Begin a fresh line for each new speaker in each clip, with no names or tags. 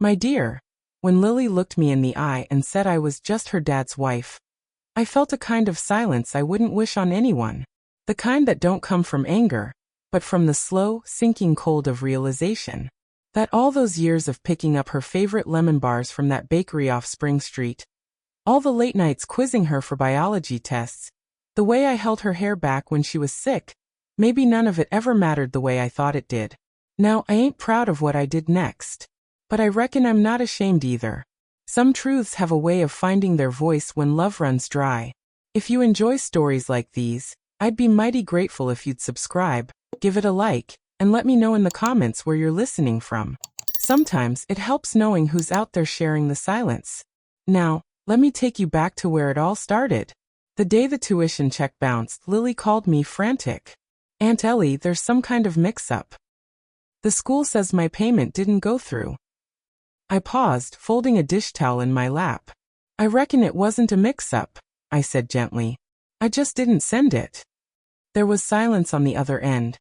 My dear. When Lily looked me in the eye and said I was just her dad's wife, I felt a kind of silence I wouldn't wish on anyone. The kind that don't come from anger, but from the slow, sinking cold of realization that all those years of picking up her favorite lemon bars from that bakery off Spring Street, all the late nights quizzing her for biology tests, the way I held her hair back when she was sick, maybe none of it ever mattered the way I thought it did. Now, I ain't proud of what I did next, but I reckon I'm not ashamed either. Some truths have a way of finding their voice when love runs dry. If you enjoy stories like these, I'd be mighty grateful if you'd subscribe, give it a like, and let me know in the comments where you're listening from. Sometimes it helps knowing who's out there sharing the silence. Now, let me take you back to where it all started. The day the tuition check bounced, Lily called me frantic. "Aunt Ellie, there's some kind of mix-up. The school says my payment didn't go through." I paused, folding a dish towel in my lap. "I reckon it wasn't a mix-up," I said gently. "I just didn't send it." There was silence on the other end.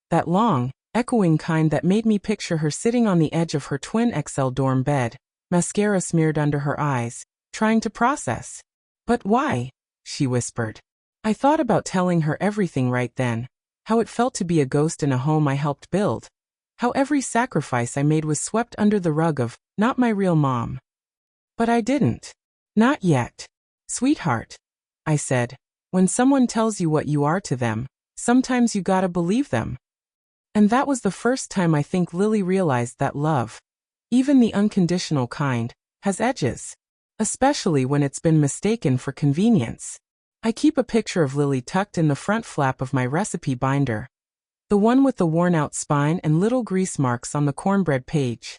That long, echoing kind that made me picture her sitting on the edge of her twin XL dorm bed, mascara smeared under her eyes, trying to process. "But why?" she whispered. I thought about telling her everything right then, how it felt to be a ghost in a home I helped build, how every sacrifice I made was swept under the rug of, not my real mom. But I didn't. "Not yet. Sweetheart," I said, "when someone tells you what you are to them, sometimes you gotta believe them." And that was the first time I think Lily realized that love, even the unconditional kind, has edges. Especially when it's been mistaken for convenience. I keep a picture of Lily tucked in the front flap of my recipe binder. The one with the worn-out spine and little grease marks on the cornbread page.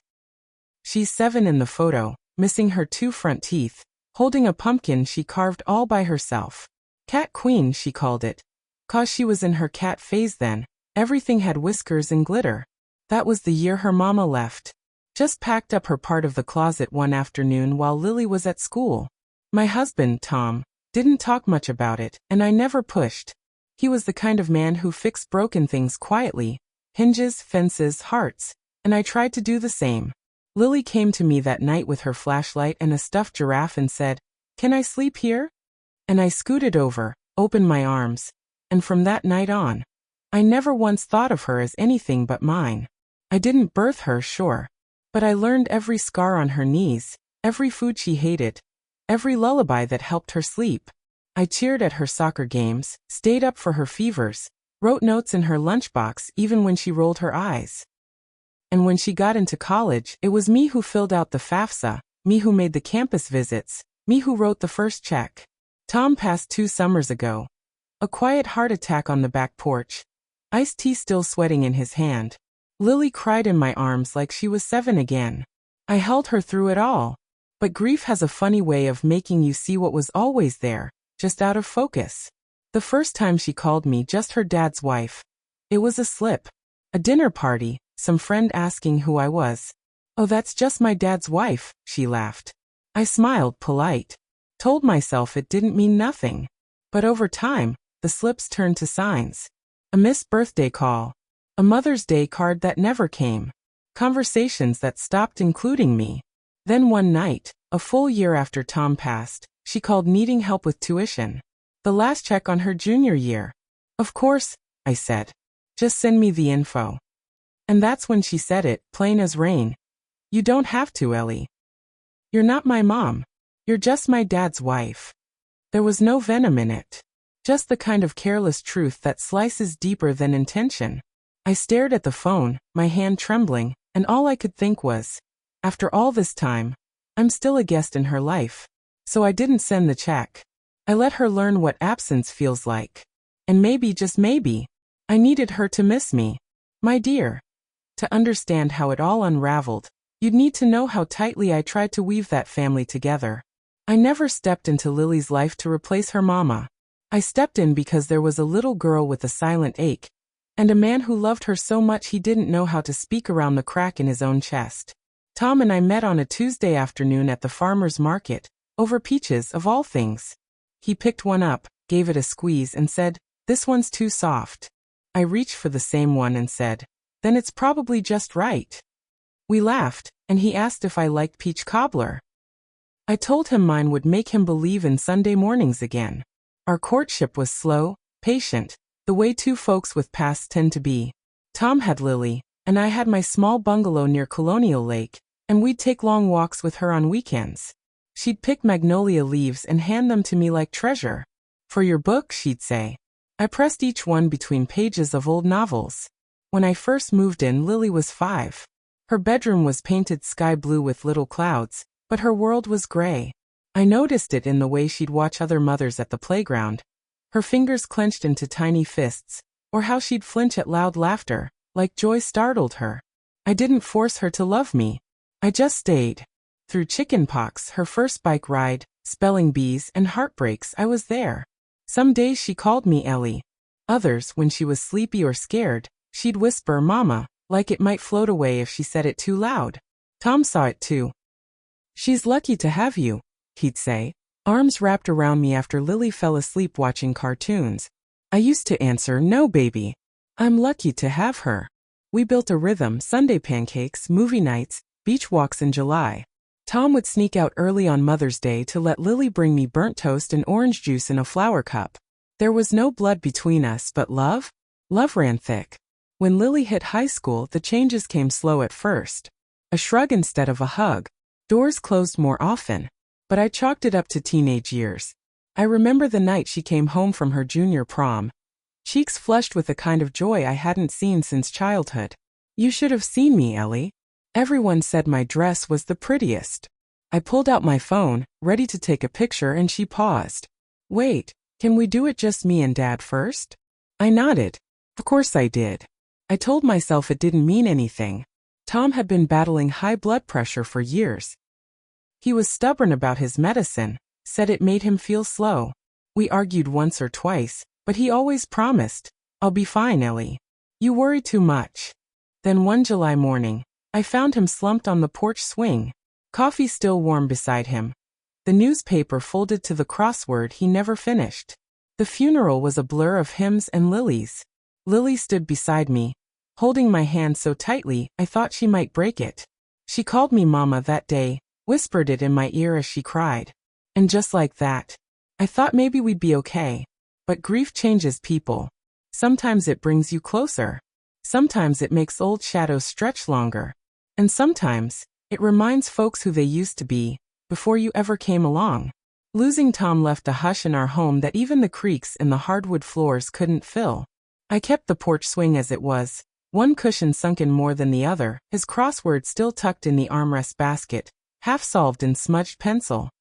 She's 7 in the photo, missing her 2 front teeth, holding a pumpkin she carved all by herself. Cat Queen, she called it. 'Cause she was in her cat phase then, everything had whiskers and glitter. That was the year her mama left. Just packed up her part of the closet one afternoon while Lily was at school. My husband, Tom, didn't talk much about it, and I never pushed. He was the kind of man who fixed broken things quietly, hinges, fences, hearts, and I tried to do the same. Lily came to me that night with her flashlight and a stuffed giraffe and said, "Can I sleep here?" And I scooted over, opened my arms, and from that night on, I never once thought of her as anything but mine. I didn't birth her, sure, but I learned every scar on her knees, every food she hated, every lullaby that helped her sleep. I cheered at her soccer games, stayed up for her fevers, wrote notes in her lunchbox even when she rolled her eyes. And when she got into college, it was me who filled out the FAFSA, me who made the campus visits, me who wrote the first check. Tom passed 2 summers ago. A quiet heart attack on the back porch. Iced tea still sweating in his hand. Lily cried in my arms like she was 7 again. I held her through it all. But grief has a funny way of making you see what was always there, just out of focus. The first time she called me just her dad's wife, it was a slip. A dinner party, some friend asking who I was. "Oh, that's just my dad's wife," she laughed. I smiled, polite. Told myself it didn't mean nothing. But over time, the slips turned to signs. A missed birthday call. A Mother's Day card that never came. Conversations that stopped including me. Then one night, a full year after Tom passed, she called needing help with tuition. The last check on her junior year. "Of course," I said. "Just send me the info." And that's when she said it, plain as rain. "You don't have to, Ellie. You're not my mom. You're just my dad's wife." There was no venom in it. Just the kind of careless truth that slices deeper than intention. I stared at the phone, my hand trembling, and all I could think was, after all this time, I'm still a guest in her life. So I didn't send the check. I let her learn what absence feels like. And maybe, just maybe, I needed her to miss me. My dear. To understand how it all unraveled, you'd need to know how tightly I tried to weave that family together. I never stepped into Lily's life to replace her mama. I stepped in because there was a little girl with a silent ache, and a man who loved her so much he didn't know how to speak around the crack in his own chest. Tom and I met on a Tuesday afternoon at the farmer's market, over peaches of all things. He picked one up, gave it a squeeze and said, "This one's too soft." I reached for the same one and said, "Then it's probably just right." We laughed, and he asked if I liked peach cobbler. I told him mine would make him believe in Sunday mornings again. Our courtship was slow, patient, the way two folks with pasts tend to be. Tom had Lily, and I had my small bungalow near Colonial Lake, and we'd take long walks with her on weekends. She'd pick magnolia leaves and hand them to me like treasure. For your book, she'd say. I pressed each one between pages of old novels. When I first moved in, Lily was 5. Her bedroom was painted sky blue with little clouds, but her world was gray. I noticed it in the way she'd watch other mothers at the playground, her fingers clenched into tiny fists, or how she'd flinch at loud laughter, like joy startled her. I didn't force her to love me. I just stayed. Through chickenpox, her first bike ride, spelling bees, and heartbreaks, I was there. Some days she called me Ellie. Others, when she was sleepy or scared, she'd whisper "Mama," like it might float away if she said it too loud. Tom saw it too. "She's lucky to have you," he'd say, arms wrapped around me after Lily fell asleep watching cartoons. I used to answer, "No, baby. I'm lucky to have her." We built a rhythm: Sunday pancakes, movie nights, beach walks in July. Tom would sneak out early on Mother's Day to let Lily bring me burnt toast and orange juice in a flower cup. There was no blood between us, but love? Love ran thick. When Lily hit high school, the changes came slow at first. A shrug instead of a hug. Doors closed more often. But I chalked it up to teenage years. I remember the night she came home from her junior prom. Cheeks flushed with a kind of joy I hadn't seen since childhood. "You should have seen me, Ellie. Everyone said my dress was the prettiest." I pulled out my phone, ready to take a picture, and she paused. "Wait, can we do it just me and Dad first?" I nodded. Of course I did. I told myself it didn't mean anything. Tom had been battling high blood pressure for years. He was stubborn about his medicine, said it made him feel slow. We argued once or twice, but he always promised, "I'll be fine, Ellie. You worry too much." Then one July morning, I found him slumped on the porch swing, coffee still warm beside him, the newspaper folded to the crossword he never finished. The funeral was a blur of hymns and lilies. Lily stood beside me, holding my hand so tightly I thought she might break it. She called me Mama that day, whispered it in my ear as she cried. And just like that, I thought maybe we'd be okay. But grief changes people. Sometimes it brings you closer. Sometimes it makes old shadows stretch longer. And sometimes, it reminds folks who they used to be, before you ever came along. Losing Tom left a hush in our home that even the creaks in the hardwood floors couldn't fill. I kept the porch swing as it was, one cushion sunken more than the other, his crossword still tucked in the armrest basket, half solved in smudged pencil.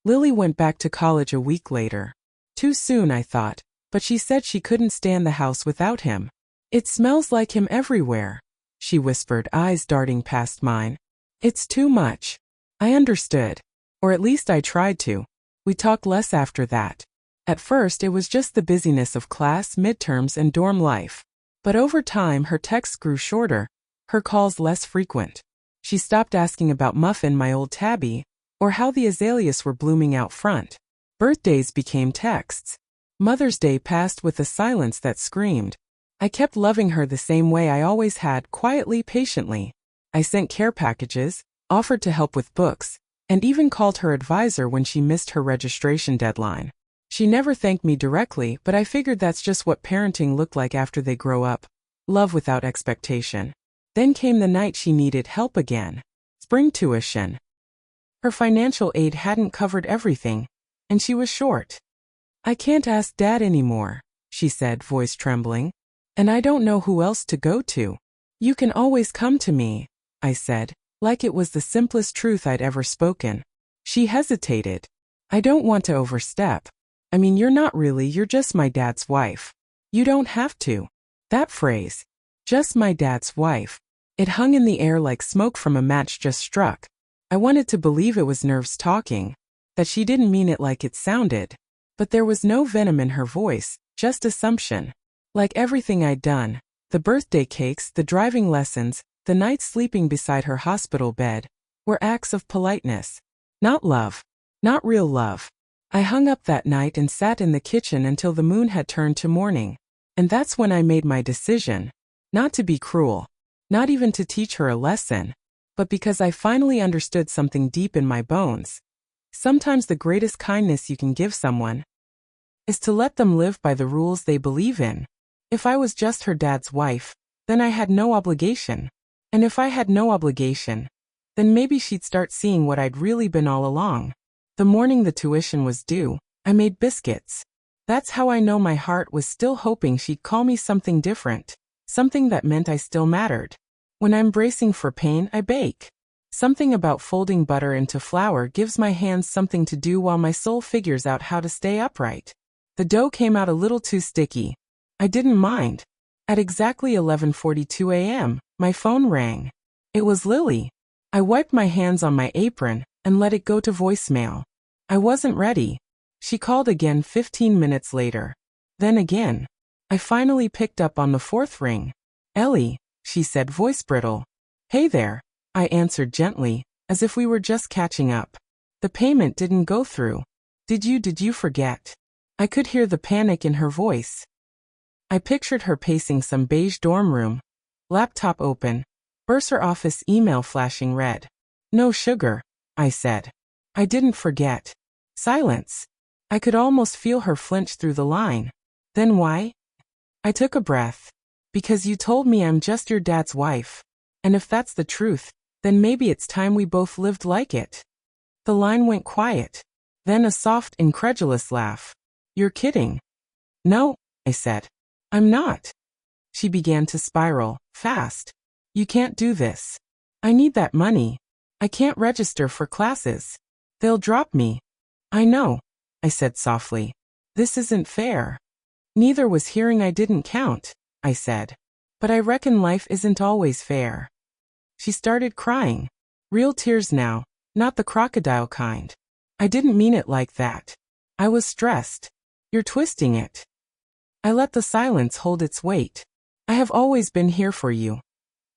Lily went back to college a week later. Too soon, I thought, but she said she couldn't stand the house without him. "It smells like him everywhere," she whispered, eyes darting past mine. "It's too much." I understood. Or at least I tried to. We talked less after that. At first it was just the busyness of class, midterms, and dorm life. But over time her texts grew shorter, her calls less frequent. She stopped asking about Muffin, my old tabby, or how the azaleas were blooming out front. Birthdays became texts. Mother's Day passed with a silence that screamed. I kept loving her the same way I always had, quietly, patiently. I sent care packages, offered to help with books, and even called her advisor when she missed her registration deadline. She never thanked me directly, but I figured that's just what parenting looked like after they grow up. Love without expectation. Then came the night she needed help again. Spring tuition. Her financial aid hadn't covered everything, and she was short. "I can't ask Dad anymore," she said, voice trembling. "And I don't know who else to go to." "You can always come to me," I said, like it was the simplest truth I'd ever spoken. She hesitated. "I don't want to overstep. I mean, you're not really, you're just my dad's wife. You don't have to." That phrase, "just my dad's wife," it hung in the air like smoke from a match just struck. I wanted to believe it was nerves talking, that she didn't mean it like it sounded. But there was no venom in her voice, just assumption. Like everything I'd done, the birthday cakes, the driving lessons, the nights sleeping beside her hospital bed, were acts of politeness. Not love. Not real love. I hung up that night and sat in the kitchen until the moon had turned to morning. And that's when I made my decision. Not to be cruel. Not even to teach her a lesson. but because I finally understood something deep in my bones. Sometimes the greatest kindness you can give someone is to let them live by the rules they believe in. If I was just her dad's wife, then I had no obligation. And if I had no obligation, then maybe she'd start seeing what I'd really been all along. The morning the tuition was due, I made biscuits. That's how I know my heart was still hoping she'd call me something different, something that meant I still mattered. When I'm bracing for pain, I bake. Something about folding butter into flour gives my hands something to do while my soul figures out how to stay upright. The dough came out a little too sticky. I didn't mind. At exactly 11:42 a.m., my phone rang. It was Lily. I wiped my hands on my apron and let it go to voicemail. I wasn't ready. She called again 15 minutes later. Then again. I finally picked up on the fourth ring. "Ellie," she said, voice brittle. "Hey there," I answered gently, as if we were just catching up. "The payment didn't go through. Did you forget?" I could hear the panic in her voice. I pictured her pacing some beige dorm room, laptop open, bursar office email flashing red. "No sugar," I said. "I didn't forget." Silence. I could almost feel her flinch through the line. "Then why?" I took a breath. "Because you told me I'm just your dad's wife. And if that's the truth, then maybe it's time we both lived like it." The line went quiet. Then a soft, incredulous laugh. "You're kidding." "No," I said. "I'm not." She began to spiral, fast. "You can't do this. I need that money. I can't register for classes. They'll drop me." "I know," I said softly. "This isn't fair." "Neither was hearing I didn't count," I said. "But I reckon life isn't always fair." She started crying. Real tears now, not the crocodile kind. "I didn't mean it like that. I was stressed." "You're twisting it." I let the silence hold its weight. "I have always been here for you,"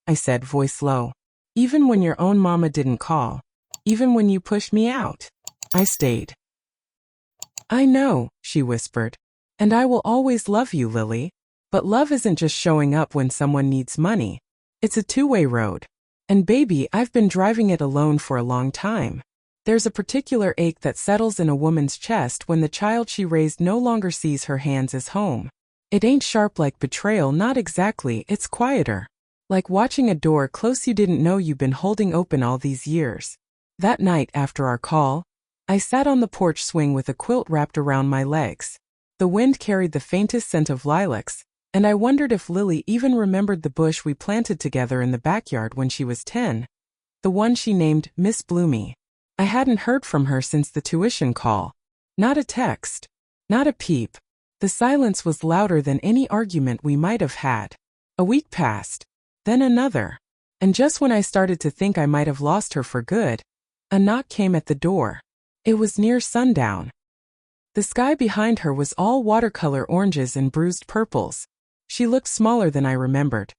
I said, voice low. "Even when your own mama didn't call. Even when you pushed me out. I stayed." "I know," she whispered. "And I will always love you, Lily. But love isn't just showing up when someone needs money. It's a two-way road. And baby, I've been driving it alone for a long time. There's a particular ache that settles in a woman's chest when the child she raised no longer sees her hands as home. It ain't sharp like betrayal, not exactly, it's quieter. Like watching a door close you didn't know you've been holding open all these years. That night after our call, I sat on the porch swing with a quilt wrapped around my legs. The wind carried the faintest scent of lilacs, and I wondered if Lily even remembered the bush we planted together in the backyard when she was 10. The one she named Miss Bloomy. I hadn't heard from her since the tuition call. Not a text. Not a peep. The silence was louder than any argument we might have had. A week passed. Then another. And just when I started to think I might have lost her for good, a knock came at the door. It was near sundown. The sky behind her was all watercolor oranges and bruised purples. She looked smaller than I remembered.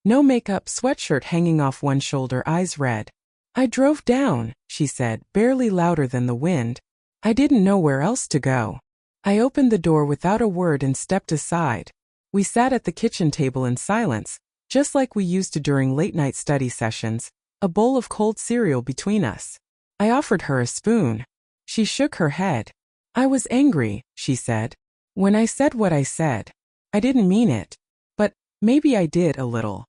No makeup, sweatshirt hanging off one shoulder, eyes red. "I drove down," she said, barely louder than the wind. "I didn't know where else to go." I opened the door without a word and stepped aside. We sat at the kitchen table in silence, just like we used to during late-night study sessions, a bowl of cold cereal between us. I offered her a spoon. She shook her head. "I was angry," she said. "When I said what I said. I didn't mean it. But maybe I did a little."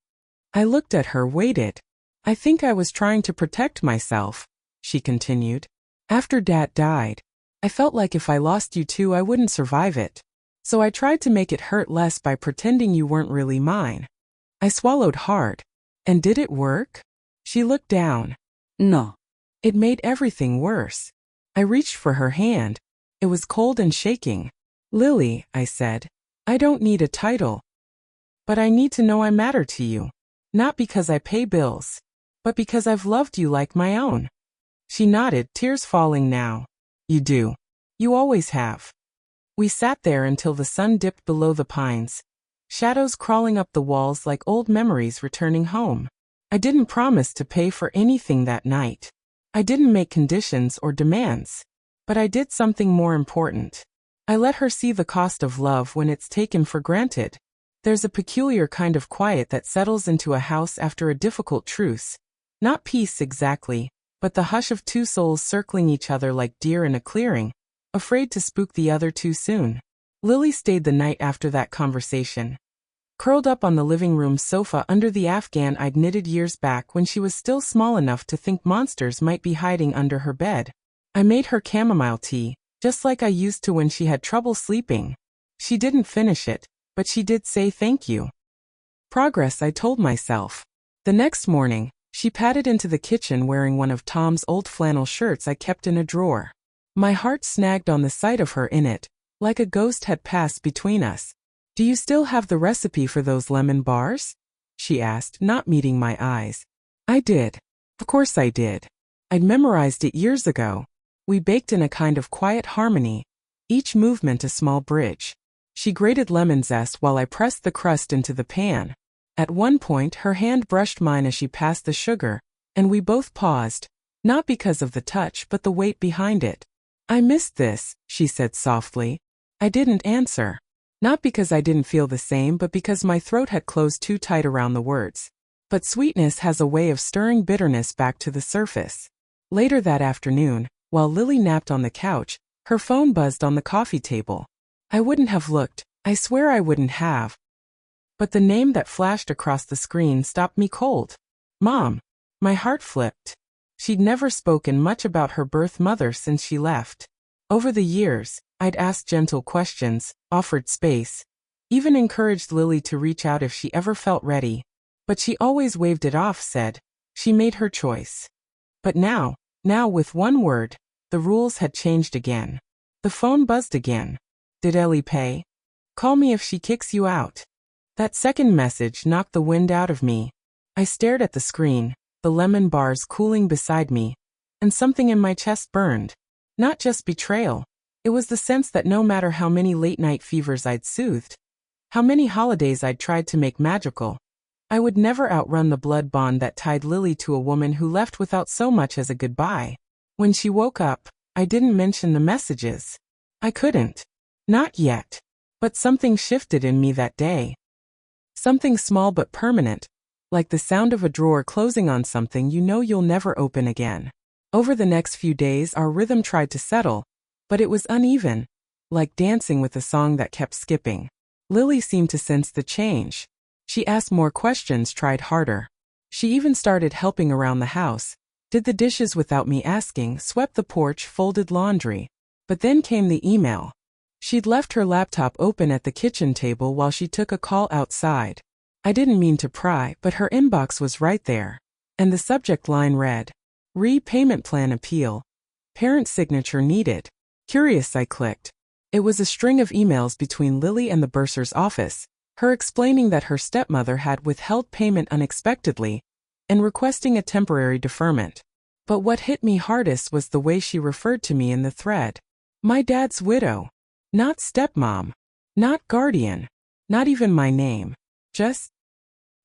I looked at her, waited. "I think I was trying to protect myself," she continued. "After Dad died, I felt like if I lost you too I wouldn't survive it. So I tried to make it hurt less by pretending you weren't really mine." I swallowed hard. "And did it work?" She looked down. "No." It made everything worse. I reached for her hand. It was cold and shaking. "Lily," I said, "I don't need a title. But I need to know I matter to you. Not because I pay bills, but because I've loved you like my own." She nodded, tears falling now. "You do. You always have." We sat there until the sun dipped below the pines, shadows crawling up the walls like old memories returning home. I didn't promise to pay for anything that night. I didn't make conditions or demands. But I did something more important. I let her see the cost of love when it's taken for granted. There's a peculiar kind of quiet that settles into a house after a difficult truce. Not peace exactly, but the hush of two souls circling each other like deer in a clearing, afraid to spook the other too soon. Lily stayed the night after that conversation, curled up on the living room sofa under the afghan I'd knitted years back when she was still small enough to think monsters might be hiding under her bed. I made her chamomile tea, just like I used to when she had trouble sleeping. She didn't finish it, but she did say thank you. Progress, I told myself. The next morning, she padded into the kitchen wearing one of Tom's old flannel shirts I kept in a drawer. My heart snagged on the sight of her in it, like a ghost had passed between us. "Do you still have the recipe for those lemon bars?" she asked, not meeting my eyes. I did. Of course I did. I'd memorized it years ago. We baked in a kind of quiet harmony, each movement a small bridge. She grated lemon zest while I pressed the crust into the pan. At one point her hand brushed mine as she passed the sugar, and we both paused, not because of the touch but the weight behind it. "I missed this," she said softly. I didn't answer. Not because I didn't feel the same but because my throat had closed too tight around the words. But sweetness has a way of stirring bitterness back to the surface. Later that afternoon, while Lily napped on the couch, her phone buzzed on the coffee table. I wouldn't have looked, I swear I wouldn't have. But the name that flashed across the screen stopped me cold. Mom. My heart flipped. She'd never spoken much about her birth mother since she left. Over the years, I'd asked gentle questions, offered space, even encouraged Lily to reach out if she ever felt ready. But she always waved it off, said she made her choice. But now with one word, the rules had changed again. The phone buzzed again. Did Ellie pay? Call me if she kicks you out. That second message knocked the wind out of me. I stared at the screen, the lemon bars cooling beside me, and something in my chest burned. Not just betrayal. It was the sense that no matter how many late-night fevers I'd soothed, how many holidays I'd tried to make magical, I would never outrun the blood bond that tied Lily to a woman who left without so much as a goodbye. When she woke up, I didn't mention the messages. I couldn't. Not yet. But something shifted in me that day. Something small but permanent, like the sound of a drawer closing on something you know you'll never open again. Over the next few days our rhythm tried to settle, but it was uneven, like dancing with a song that kept skipping. Lily seemed to sense the change. She asked more questions, tried harder. She even started helping around the house, did the dishes without me asking, swept the porch, folded laundry. But then came the email. She'd left her laptop open at the kitchen table while she took a call outside. I didn't mean to pry, but her inbox was right there. And the subject line read, "Repayment plan appeal. Parent signature needed." Curious, I clicked. It was a string of emails between Lily and the bursar's office, her explaining that her stepmother had withheld payment unexpectedly and requesting a temporary deferment. But what hit me hardest was the way she referred to me in the thread. My dad's widow. Not stepmom. Not guardian. Not even my name. Just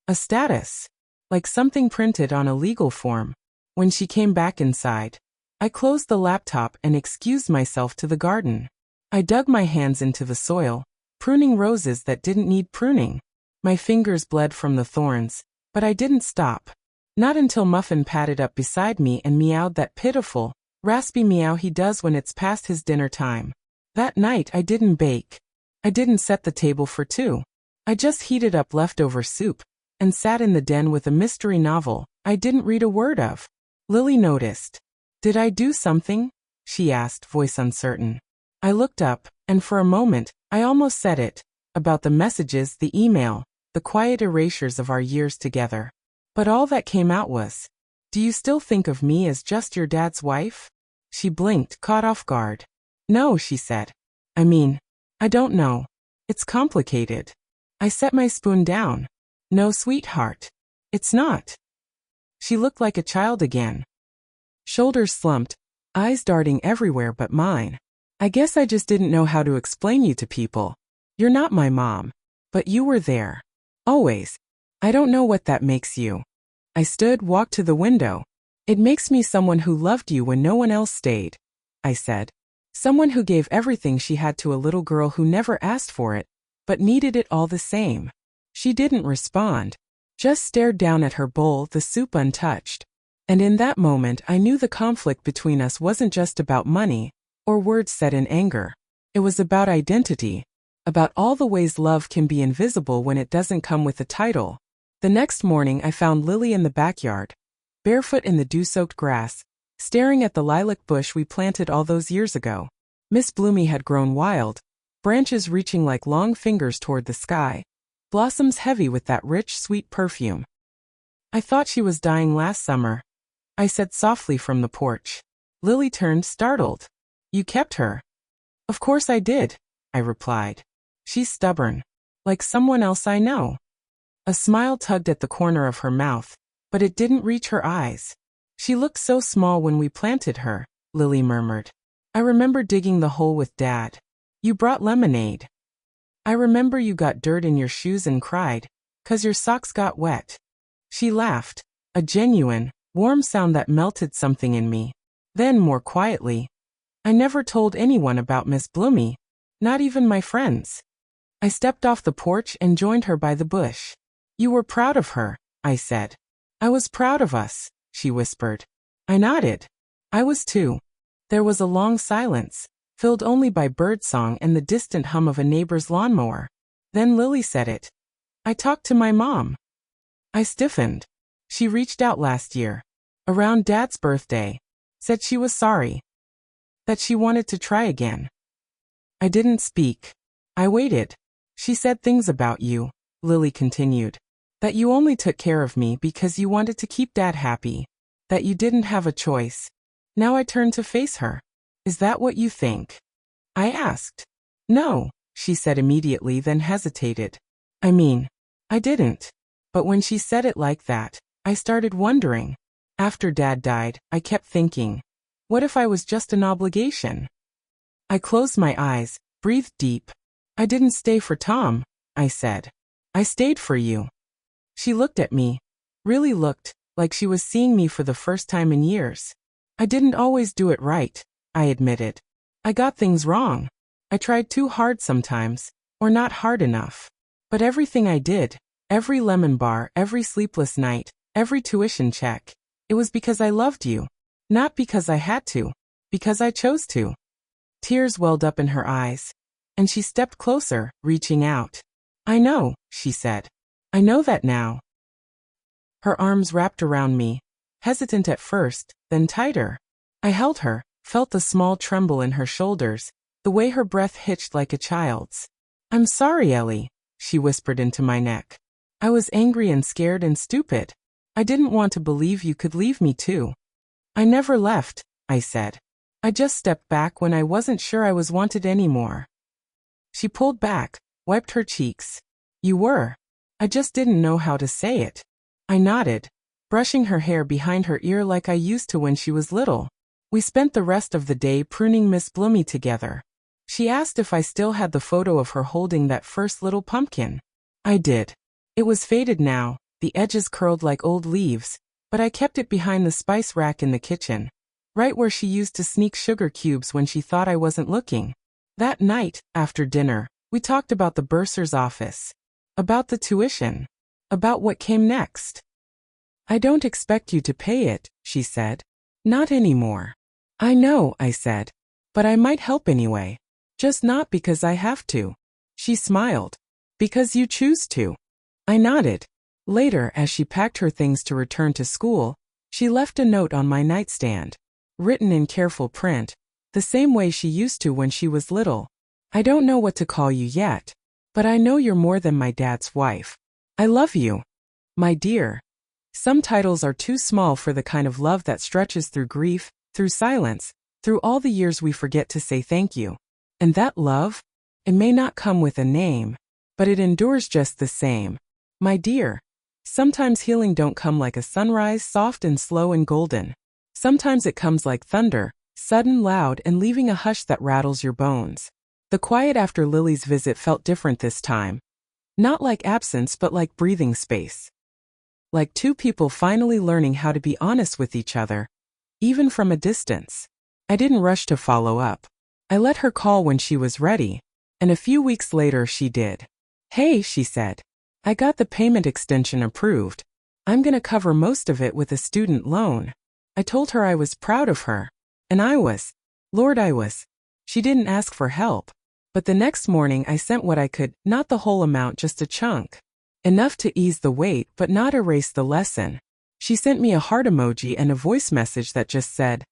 a status. Like something printed on a legal form. When she came back inside, I closed the laptop and excused myself to the garden. I dug my hands into the soil, pruning roses that didn't need pruning. My fingers bled from the thorns, but I didn't stop. Not until Muffin padded up beside me and meowed that pitiful, raspy meow he does when it's past his dinner time. That night I didn't bake. I didn't set the table for two. I just heated up leftover soup and sat in the den with a mystery novel I didn't read a word of. Lily noticed. "Did I do something?" she asked, voice uncertain. I looked up, and for a moment, I almost said it, about the messages, the email, the quiet erasures of our years together. But all that came out was, "Do you still think of me as just your dad's wife?" She blinked, caught off guard. "No," she said. "I mean, I don't know. It's complicated." I set my spoon down. "No, sweetheart. It's not." She looked like a child again. Shoulders slumped, eyes darting everywhere but mine. "I guess I just didn't know how to explain you to people. You're not my mom. But you were there. Always. I don't know what that makes you." I stood, walked to the window. "It makes me someone who loved you when no one else stayed," I said. "Someone who gave everything she had to a little girl who never asked for it, but needed it all the same." She didn't respond. Just stared down at her bowl, the soup untouched. And in that moment I knew the conflict between us wasn't just about money, or words said in anger. It was about identity, about all the ways love can be invisible when it doesn't come with a title. The next morning I found Lily in the backyard, barefoot in the dew-soaked grass, staring at the lilac bush we planted all those years ago. Miss Bloomy had grown wild, branches reaching like long fingers toward the sky, blossoms heavy with that rich, sweet perfume. "I thought she was dying last summer," I said softly from the porch. Lily turned, startled. "You kept her?" "Of course I did," I replied. "She's stubborn. Like someone else I know." A smile tugged at the corner of her mouth, but it didn't reach her eyes. "She looked so small when we planted her," Lily murmured. "I remember digging the hole with Dad. You brought lemonade. I remember you got dirt in your shoes and cried, 'cause your socks got wet." She laughed, a genuine, warm sound that melted something in me. Then, more quietly, "I never told anyone about Miss Bloomy, not even my friends." I stepped off the porch and joined her by the bush. "You were proud of her," I said. "I was proud of us," she whispered. I nodded. I was too. There was a long silence, filled only by birdsong and the distant hum of a neighbor's lawnmower. Then Lily said it. "I talked to my mom." I stiffened. She reached out last year, around Dad's birthday, said she was sorry, that she wanted to try again. I didn't speak. I waited. "She said things about you," Lily continued, "that you only took care of me because you wanted to keep Dad happy, that you didn't have a choice." Now I turned to face her. "Is that what you think?" I asked. "No," she said immediately, then hesitated. "I mean, I didn't." But when she said it like that, I started wondering. After Dad died, I kept thinking, what if I was just an obligation? I closed my eyes, breathed deep. "I didn't stay for Tom," I said. "I stayed for you." She looked at me, really looked, like she was seeing me for the first time in years. "I didn't always do it right," I admitted. "I got things wrong. I tried too hard sometimes, or not hard enough. But everything I did, every lemon bar, every sleepless night, every tuition check, it was because I loved you. Not because I had to, because I chose to." Tears welled up in her eyes, and she stepped closer, reaching out. "I know," she said. "I know that now." Her arms wrapped around me, hesitant at first, then tighter. I held her, felt the small tremble in her shoulders, the way her breath hitched like a child's. "I'm sorry, Ellie," she whispered into my neck. "I was angry and scared and stupid. I didn't want to believe you could leave me too." "I never left," I said. "I just stepped back when I wasn't sure I was wanted anymore." She pulled back, wiped her cheeks. "You were. I just didn't know how to say it." I nodded, brushing her hair behind her ear like I used to when she was little. We spent the rest of the day pruning Miss Bloomy together. She asked if I still had the photo of her holding that first little pumpkin. I did. It was faded now, the edges curled like old leaves, but I kept it behind the spice rack in the kitchen, right where she used to sneak sugar cubes when she thought I wasn't looking. That night, after dinner, we talked about the bursar's office, about the tuition, about what came next. "I don't expect you to pay it," she said. "Not anymore." "I know," I said, "but I might help anyway. Just not because I have to." She smiled. "Because you choose to." I nodded. Later, as she packed her things to return to school, she left a note on my nightstand, written in careful print, the same way she used to when she was little. "I don't know what to call you yet, but I know you're more than my dad's wife. I love you, my dear." Some titles are too small for the kind of love that stretches through grief, through silence, through all the years we forget to say thank you. And that love? It may not come with a name, but it endures just the same. My dear. Sometimes healing don't come like a sunrise, soft and slow and golden. Sometimes it comes like thunder, sudden, loud, and leaving a hush that rattles your bones. The quiet after Lily's visit felt different this time. Not like absence, but like breathing space. Like two people finally learning how to be honest with each other, even from a distance. I didn't rush to follow up. I let her call when she was ready, and a few weeks later she did. "Hey," she said. "I got the payment extension approved. I'm gonna cover most of it with a student loan. I told her I was proud of her. And I was. Lord, I was. She didn't ask for help. But the next morning I sent what I could, not the whole amount, just a chunk. Enough to ease the weight but not erase the lesson. She sent me a heart emoji and a voice message that just said,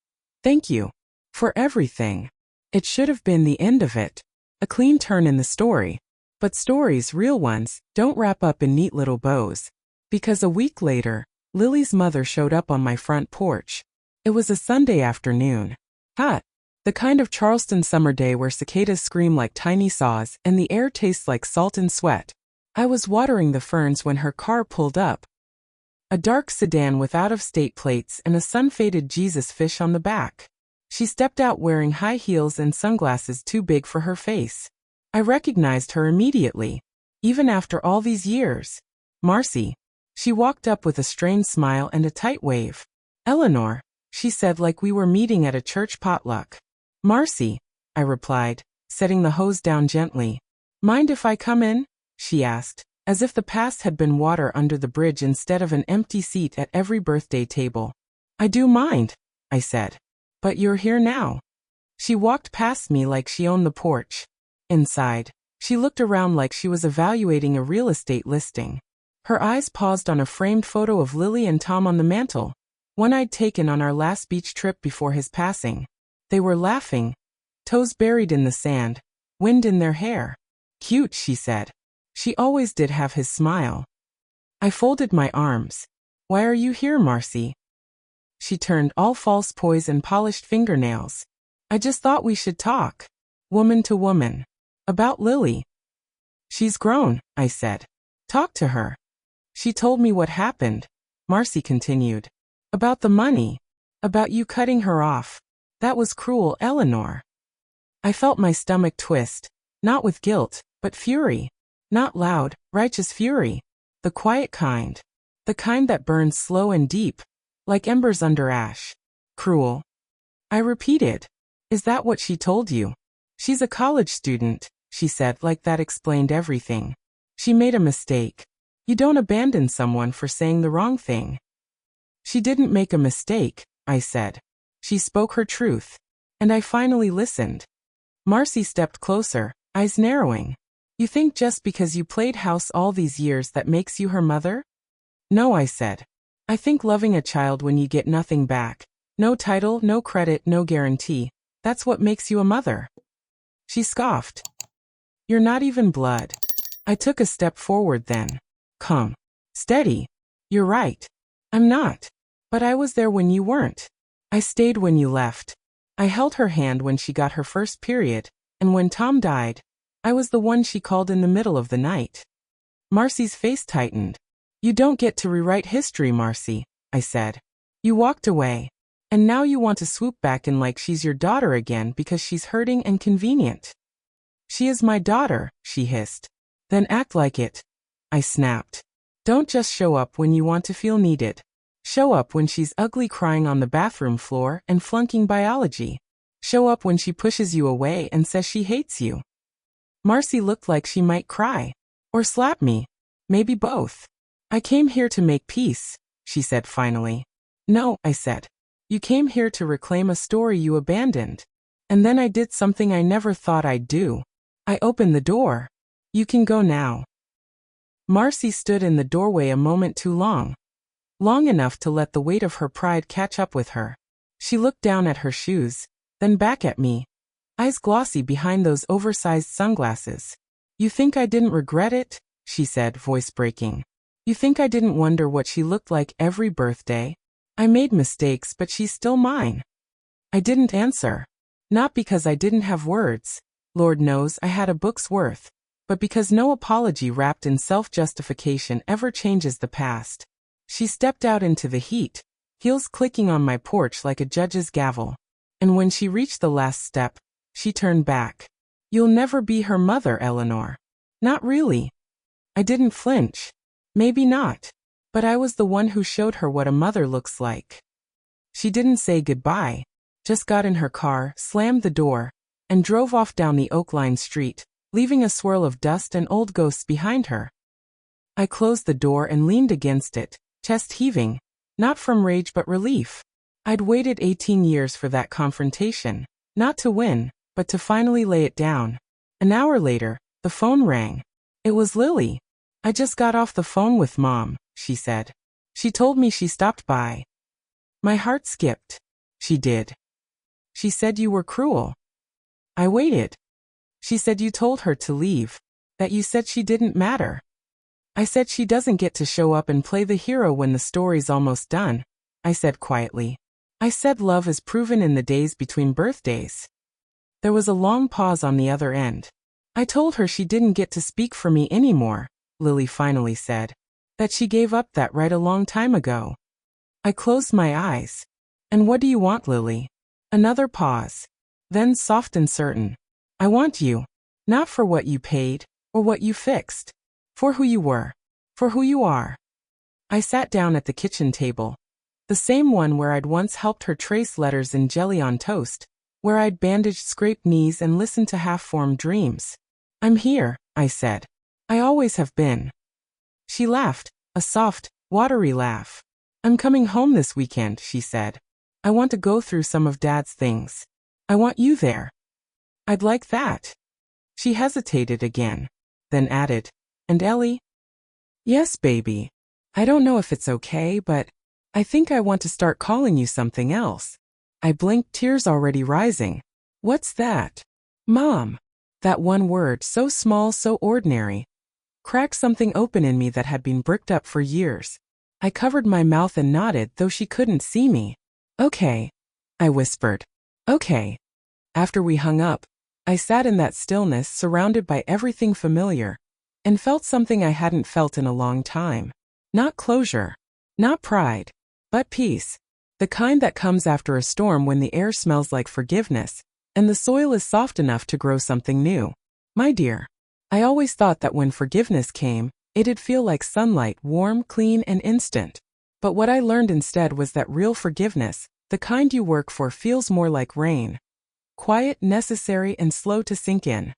"Thank you for everything." It should have been the end of it. A clean turn in the story. But stories, real ones, don't wrap up in neat little bows. Because a week later, Lily's mother showed up on my front porch. It was a Sunday afternoon. Hot. The kind of Charleston summer day where cicadas scream like tiny saws and the air tastes like salt and sweat. I was watering the ferns when her car pulled up. A dark sedan with out-of-state plates and a sun-faded Jesus fish on the back. She stepped out wearing high heels and sunglasses too big for her face. I recognized her immediately, even after all these years. Marcy. She walked up with a strained smile and a tight wave. "Eleanor," she said like we were meeting at a church potluck. "Marcy," I replied, setting the hose down gently. "Mind if I come in?" she asked, as if the past had been water under the bridge instead of an empty seat at every birthday table. "I do mind," I said. "But you're here now." She walked past me like she owned the porch. Inside, she looked around like she was evaluating a real estate listing. Her eyes paused on a framed photo of Lily and Tom on the mantel, one I'd taken on our last beach trip before his passing. They were laughing, toes buried in the sand, wind in their hair. "Cute," she said. She always did have his smile. I folded my arms. "Why are you here, Marcy?" She turned, all false poise and polished fingernails. "I just thought we should talk. Woman to woman. About Lily." "She's grown," I said. "Talk to her." "She told me what happened," Marcy continued. "About the money. About you cutting her off. That was cruel, Eleanor." I felt my stomach twist, not with guilt, but fury. Not loud, righteous fury. The quiet kind. The kind that burns slow and deep, like embers under ash. "Cruel?" I repeated. "Is that what she told you?" "She's a college student," she said, like that explained everything. "She made a mistake. You don't abandon someone for saying the wrong thing." "She didn't make a mistake," I said. "She spoke her truth." And I finally listened. Marcy stepped closer, eyes narrowing. "You think just because you played house all these years that makes you her mother?" "No," I said. "I think loving a child when you get nothing back, no title, no credit, no guarantee, that's what makes you a mother." She scoffed. "You're not even blood." I took a step forward then. "Come. Steady. You're right. I'm not. But I was there when you weren't. I stayed when you left. I held her hand when she got her first period, and when Tom died, I was the one she called in the middle of the night." Marcy's face tightened. "You don't get to rewrite history, Marcy," I said. "You walked away. And now you want to swoop back in like she's your daughter again because she's hurting and convenient." "She is my daughter," she hissed. "Then act like it," I snapped. "Don't just show up when you want to feel needed. Show up when she's ugly crying on the bathroom floor and flunking biology. Show up when she pushes you away and says she hates you." Marcy looked like she might cry. Or slap me. Maybe both. "I came here to make peace," she said finally. "No," I said. "You came here to reclaim a story you abandoned." And then I did something I never thought I'd do. I opened the door. "You can go now." Marcy stood in the doorway a moment too long. Long enough to let the weight of her pride catch up with her. She looked down at her shoes, then back at me, eyes glossy behind those oversized sunglasses. "You think I didn't regret it?" she said, voice breaking. "You think I didn't wonder what she looked like every birthday? I made mistakes, but she's still mine." I didn't answer. Not because I didn't have words. Lord knows I had a book's worth. But because no apology wrapped in self-justification ever changes the past. She stepped out into the heat, heels clicking on my porch like a judge's gavel. And when she reached the last step, she turned back. "You'll never be her mother, Eleanor." "Not really." I didn't flinch. Maybe not. But I was the one who showed her what a mother looks like. She didn't say goodbye, just got in her car, slammed the door, and drove off down the oak-lined street, leaving a swirl of dust and old ghosts behind her. I closed the door and leaned against it, chest heaving, not from rage but relief. I'd waited 18 years for that confrontation, not to win, but to finally lay it down. An hour later, the phone rang. It was Lily. I just got off the phone with Mom, she said. She told me she stopped by. My heart skipped. She did. She said you were cruel. I waited. She said you told her to leave, that you said she didn't matter. I said she doesn't get to show up and play the hero when the story's almost done, I said quietly. I said love is proven in the days between birthdays. There was a long pause on the other end. I told her she didn't get to speak for me anymore, Lily finally said. That she gave up that right a long time ago. I closed my eyes. And what do you want, Lily? Another pause. Then soft and certain. I want you. Not for what you paid, or what you fixed. For who you were. For who you are. I sat down at the kitchen table. The same one where I'd once helped her trace letters in jelly on toast. Where I'd bandaged scraped knees and listened to half-formed dreams. I'm here, I said. I always have been. She laughed, a soft, watery laugh. I'm coming home this weekend, she said. I want to go through some of Dad's things. I want you there. I'd like that. She hesitated again, then added, and Ellie? Yes, baby. I don't know if it's okay, but I think I want to start calling you something else. I blinked, tears already rising. What's that? Mom. That one word, so small, so ordinary, cracked something open in me that had been bricked up for years. I covered my mouth and nodded, though she couldn't see me. Okay, I whispered. Okay. After we hung up, I sat in that stillness, surrounded by everything familiar, and felt something I hadn't felt in a long time. Not closure, not pride, but peace. The kind that comes after a storm when the air smells like forgiveness, and the soil is soft enough to grow something new. My dear, I always thought that when forgiveness came, it'd feel like sunlight, warm, clean, and instant. But what I learned instead was that real forgiveness, the kind you work for, feels more like rain. Quiet, necessary, and slow to sink in.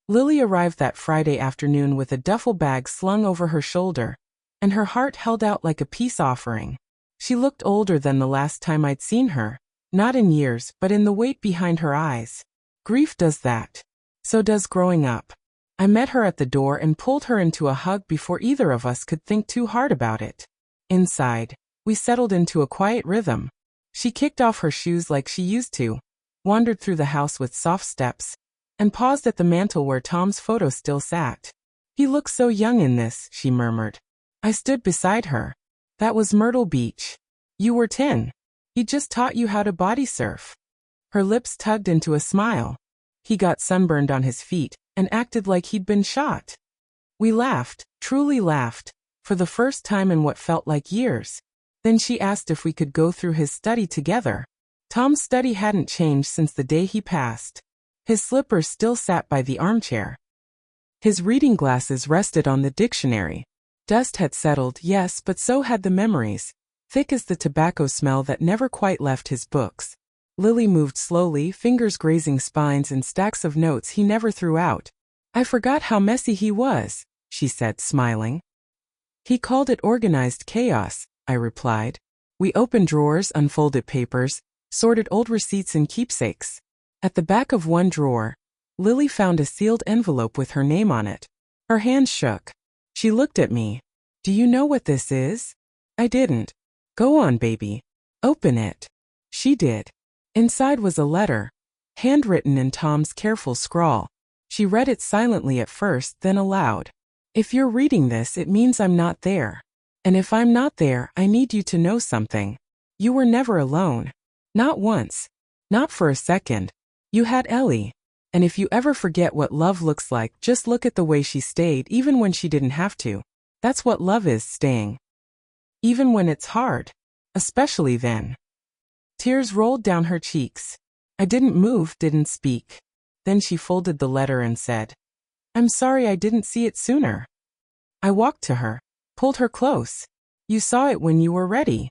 Lily arrived that Friday afternoon with a duffel bag slung over her shoulder, and her heart held out like a peace offering. She looked older than the last time I'd seen her, not in years, but in the weight behind her eyes. Grief does that. So does growing up. I met her at the door and pulled her into a hug before either of us could think too hard about it. Inside, we settled into a quiet rhythm. She kicked off her shoes like she used to, wandered through the house with soft steps, and paused at the mantel where Tom's photo still sat. He looks so young in this, she murmured. I stood beside her. That was Myrtle Beach. You were 10. He just taught you how to body surf. Her lips tugged into a smile. He got sunburned on his feet and acted like he'd been shot. We laughed, truly laughed, for the first time in what felt like years. Then she asked if we could go through his study together. Tom's study hadn't changed since the day he passed. His slippers still sat by the armchair. His reading glasses rested on the dictionary. Dust had settled, yes, but so had the memories, thick as the tobacco smell that never quite left his books. Lily moved slowly, fingers grazing spines and stacks of notes he never threw out. I forgot how messy he was, she said, smiling. He called it organized chaos, I replied. We opened drawers, unfolded papers, sorted old receipts and keepsakes. At the back of one drawer, Lily found a sealed envelope with her name on it. Her hand shook. She looked at me. Do you know what this is? I didn't. Go on, baby. Open it. She did. Inside was a letter, handwritten in Tom's careful scrawl. She read it silently at first, then aloud. If you're reading this, it means I'm not there. And if I'm not there, I need you to know something. You were never alone. Not once. Not for a second. You had Ellie. And if you ever forget what love looks like, just look at the way she stayed even when she didn't have to. That's what love is, staying. Even when it's hard. Especially then. Tears rolled down her cheeks. I didn't move, didn't speak. Then she folded the letter and said, I'm sorry I didn't see it sooner. I walked to her, pulled her close. You saw it when you were ready.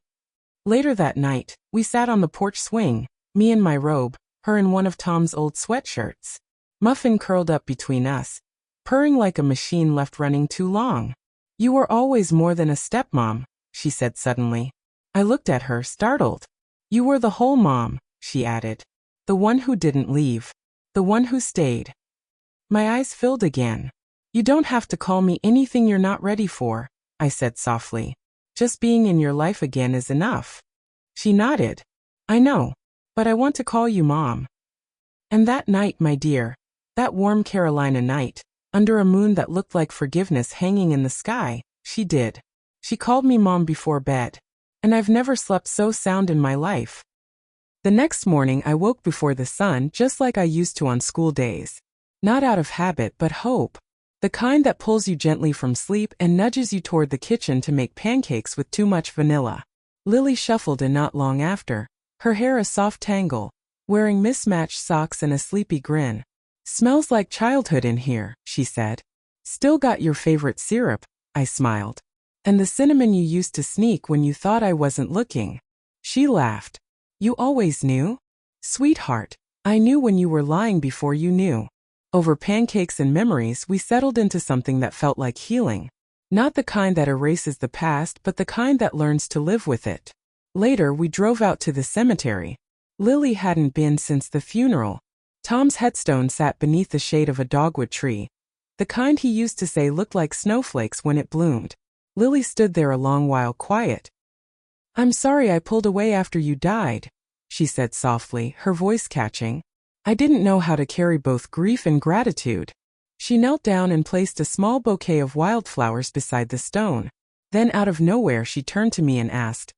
Later that night, we sat on the porch swing, me in my robe, her in one of Tom's old sweatshirts. Muffin curled up between us, purring like a machine left running too long. You were always more than a stepmom, she said suddenly. I looked at her, startled. You were the whole mom, she added. The one who didn't leave. The one who stayed. My eyes filled again. You don't have to call me anything you're not ready for, I said softly. Just being in your life again is enough. She nodded. I know. But I want to call you Mom. And that night, my dear, that warm Carolina night, under a moon that looked like forgiveness hanging in the sky, she did. She called me Mom before bed. And I've never slept so sound in my life. The next morning I woke before the sun just like I used to on school days. Not out of habit but hope. The kind that pulls you gently from sleep and nudges you toward the kitchen to make pancakes with too much vanilla. Lily shuffled in not long after, her hair a soft tangle, wearing mismatched socks and a sleepy grin. Smells like childhood in here, she said. Still got your favorite syrup, I smiled. And the cinnamon you used to sneak when you thought I wasn't looking. She laughed. You always knew? Sweetheart, I knew when you were lying before you knew. Over pancakes and memories we settled into something that felt like healing. Not the kind that erases the past but the kind that learns to live with it. Later we drove out to the cemetery. Lily hadn't been since the funeral. Tom's headstone sat beneath the shade of a dogwood tree. The kind he used to say looked like snowflakes when it bloomed. Lily stood there a long while quiet. I'm sorry I pulled away after you died, she said softly, her voice catching. I didn't know how to carry both grief and gratitude. She knelt down and placed a small bouquet of wildflowers beside the stone. Then out of nowhere she turned to me and asked,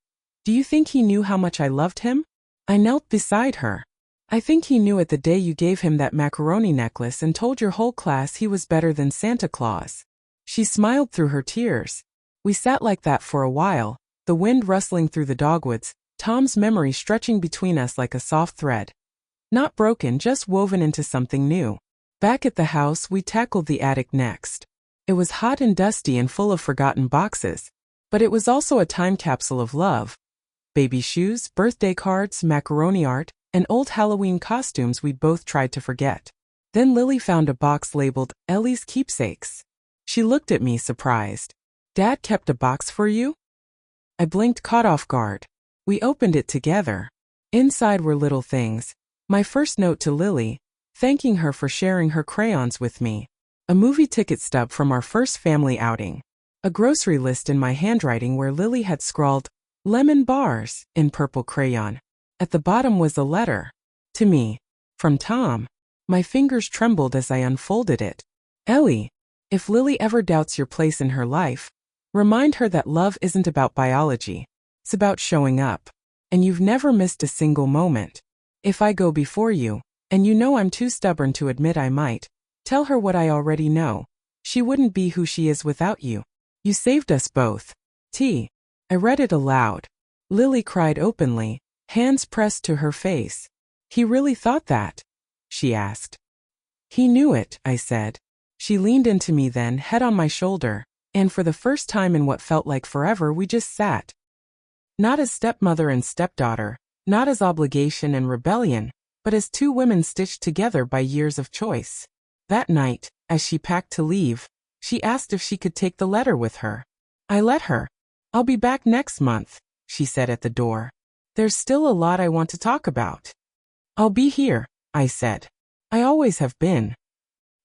Do you think he knew how much I loved him? I knelt beside her. I think he knew it the day you gave him that macaroni necklace and told your whole class he was better than Santa Claus. She smiled through her tears. We sat like that for a while, the wind rustling through the dogwoods, Tom's memory stretching between us like a soft thread. Not broken, just woven into something new. Back at the house, we tackled the attic next. It was hot and dusty and full of forgotten boxes. But it was also a time capsule of love. Baby shoes, birthday cards, macaroni art, and old Halloween costumes we'd both tried to forget. Then Lily found a box labeled Ellie's Keepsakes. She looked at me surprised. Dad kept a box for you? I blinked, caught off guard. We opened it together. Inside were little things. My first note to Lily, thanking her for sharing her crayons with me. A movie ticket stub from our first family outing. A grocery list in my handwriting where Lily had scrawled, lemon bars, in purple crayon. At the bottom was a letter. To me. From Tom. My fingers trembled as I unfolded it. Ellie, if Lily ever doubts your place in her life, remind her that love isn't about biology. It's about showing up. And you've never missed a single moment. If I go before you, and you know I'm too stubborn to admit I might, tell her what I already know. She wouldn't be who she is without you. You saved us both. T. I read it aloud. Lily cried openly, hands pressed to her face. He really thought that? She asked. He knew it, I said. She leaned into me then, head on my shoulder, and for the first time in what felt like forever we just sat. Not as stepmother and stepdaughter, not as obligation and rebellion, but as two women stitched together by years of choice. That night, as she packed to leave, she asked if she could take the letter with her. I let her. I'll be back next month, she said at the door. There's still a lot I want to talk about. I'll be here, I said. I always have been.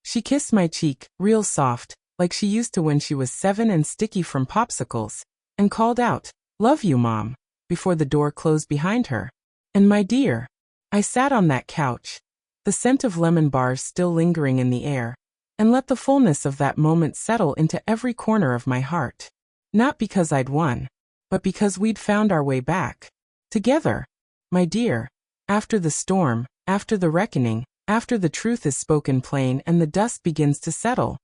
She kissed my cheek, real soft, like she used to when she was 7 and sticky from popsicles, and called out, Love you, Mom, before the door closed behind her. And my dear, I sat on that couch, the scent of lemon bars still lingering in the air, and let the fullness of that moment settle into every corner of my heart. Not because I'd won, but because we'd found our way back. Together. My dear, after the storm, after the reckoning, after the truth is spoken plain and the dust begins to settle.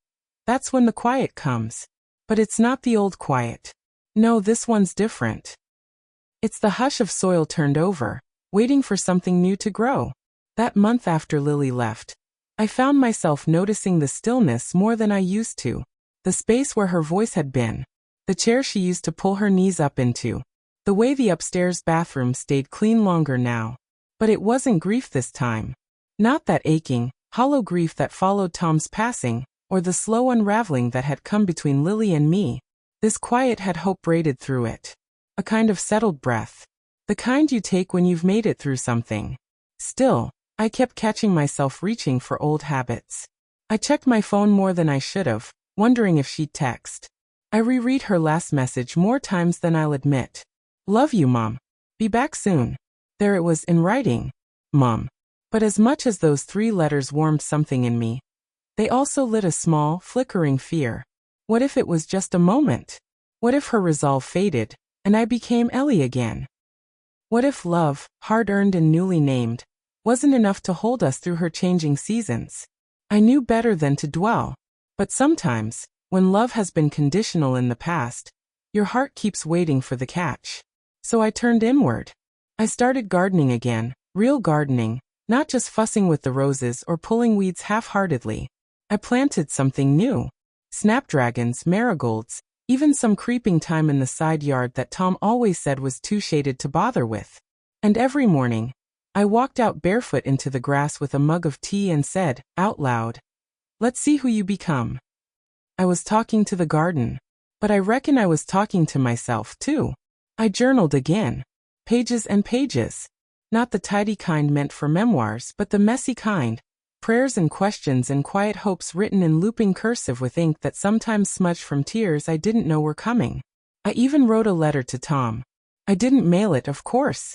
That's when the quiet comes. But it's not the old quiet. No, this one's different. It's the hush of soil turned over, waiting for something new to grow. That month after Lily left, I found myself noticing the stillness more than I used to. The space where her voice had been. The chair she used to pull her knees up into. The way the upstairs bathroom stayed clean longer now. But it wasn't grief this time. Not that aching, hollow grief that followed Tom's passing, or the slow unraveling that had come between Lily and me. This quiet had hope braided through it. A kind of settled breath. The kind you take when you've made it through something. Still, I kept catching myself reaching for old habits. I checked my phone more than I should have, wondering if she'd text. I reread her last message more times than I'll admit. Love you, Mom. Be back soon. There it was in writing. Mom. But as much as those 3 letters warmed something in me, they also lit a small, flickering fear. What if it was just a moment? What if her resolve faded, and I became Ellie again? What if love, hard-earned and newly named, wasn't enough to hold us through her changing seasons? I knew better than to dwell. But sometimes, when love has been conditional in the past, your heart keeps waiting for the catch. So I turned inward. I started gardening again, real gardening, not just fussing with the roses or pulling weeds half-heartedly. I planted something new. Snapdragons, marigolds, even some creeping thyme in the side yard that Tom always said was too shaded to bother with. And every morning, I walked out barefoot into the grass with a mug of tea and said, out loud, "Let's see who you become." I was talking to the garden, but I reckon I was talking to myself too. I journaled again. Pages and pages. Not the tidy kind meant for memoirs, but the messy kind. Prayers and questions and quiet hopes written in looping cursive with ink that sometimes smudged from tears I didn't know were coming. I even wrote a letter to Tom. I didn't mail it, of course.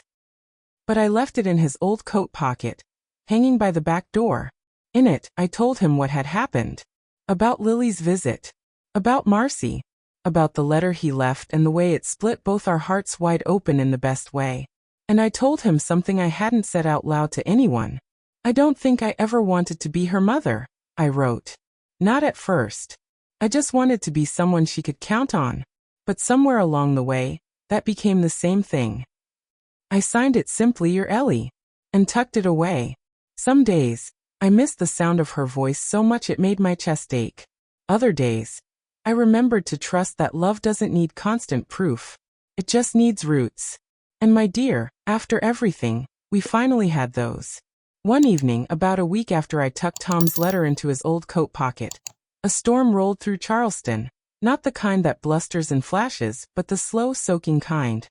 But I left it in his old coat pocket, hanging by the back door. In it, I told him what had happened. About Lily's visit. About Marcy. About the letter he left and the way it split both our hearts wide open in the best way. And I told him something I hadn't said out loud to anyone. I don't think I ever wanted to be her mother, I wrote. Not at first. I just wanted to be someone she could count on. But somewhere along the way, that became the same thing. I signed it simply your Ellie, and tucked it away. Some days, I missed the sound of her voice so much it made my chest ache. Other days, I remembered to trust that love doesn't need constant proof. It just needs roots. And my dear, after everything, we finally had those. One evening, about a week after I tucked Tom's letter into his old coat pocket, a storm rolled through Charleston, not the kind that blusters and flashes, but the slow, soaking kind.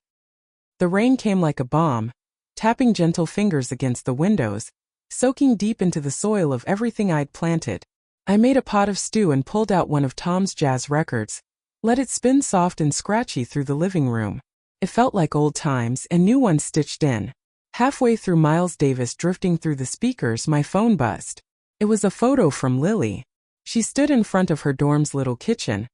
The rain came like a bomb, tapping gentle fingers against the windows, soaking deep into the soil of everything I'd planted. I made a pot of stew and pulled out one of Tom's jazz records, let it spin soft and scratchy through the living room. It felt like old times and new ones stitched in. Halfway through Miles Davis drifting through the speakers, my phone buzzed. It was a photo from Lily. She stood in front of her dorm's little kitchen,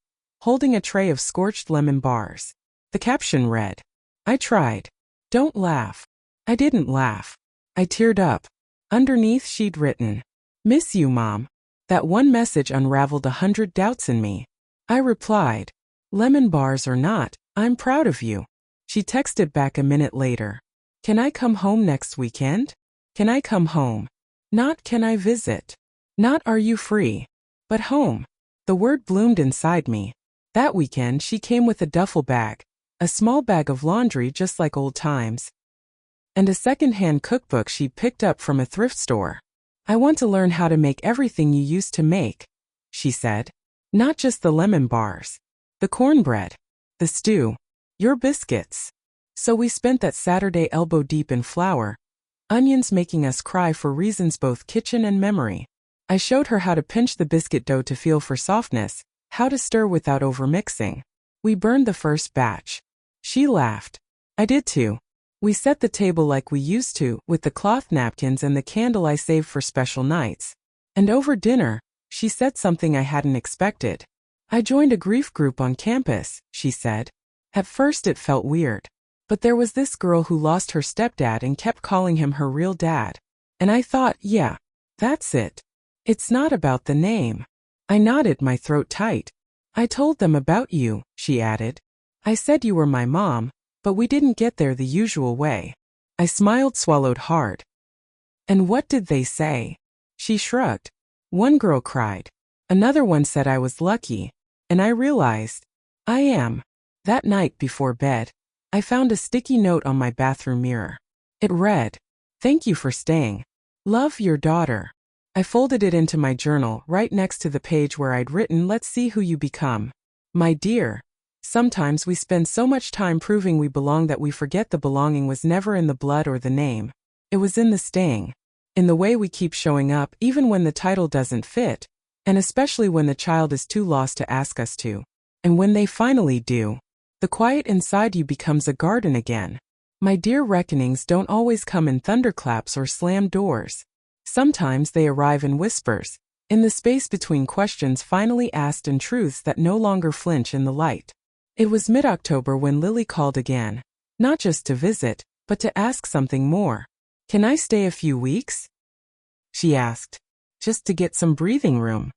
holding a tray of scorched lemon bars. The caption read, "I tried. Don't laugh." I didn't laugh. I teared up. Underneath she'd written, "Miss you, Mom." That one message unraveled 100 doubts in me. I replied, "Lemon bars or not, I'm proud of you." She texted back a minute later, "Can I come home next weekend? Can I come home? Not can I visit? Not are you free? But home." The word bloomed inside me. That weekend she came with a duffel bag, a small bag of laundry just like old times, and a second-hand cookbook she picked up from a thrift store. "I want to learn how to make everything you used to make," she said. "Not just the lemon bars, the cornbread, the stew, your biscuits." So we spent that Saturday elbow deep in flour, onions making us cry for reasons both kitchen and memory. I showed her how to pinch the biscuit dough to feel for softness, how to stir without overmixing. We burned the first batch. She laughed. I did too. We set the table like we used to, with the cloth napkins and the candle I saved for special nights. And over dinner, she said something I hadn't expected. "I joined a grief group on campus," she said. "At first it felt weird. But there was this girl who lost her stepdad and kept calling him her real dad. And I thought, yeah, that's it. It's not about the name." I nodded, my throat tight. "I told them about you," she added. "I said you were my mom, but we didn't get there the usual way." I smiled, swallowed hard. "And what did they say?" She shrugged. One girl cried. Another one said I was lucky. And I realized, I am. That night before bed, I found a sticky note on my bathroom mirror. It read, "Thank you for staying. Love, your daughter." I folded it into my journal right next to the page where I'd written, "Let's see who you become. My dear, Sometimes we spend so much time proving we belong that we forget the belonging was never in the blood or the name. It was in the staying. In the way we keep showing up even when the title doesn't fit, and especially when the child is too lost to ask us to. And when they finally do, the quiet inside you becomes a garden again. My dear, reckonings don't always come in thunderclaps or slammed doors. Sometimes they arrive in whispers, in the space between questions finally asked and truths that no longer flinch in the light. It was mid-October when Lily called again, not just to visit, but to ask something more. "Can I stay a few weeks?" she asked, just to get some breathing room.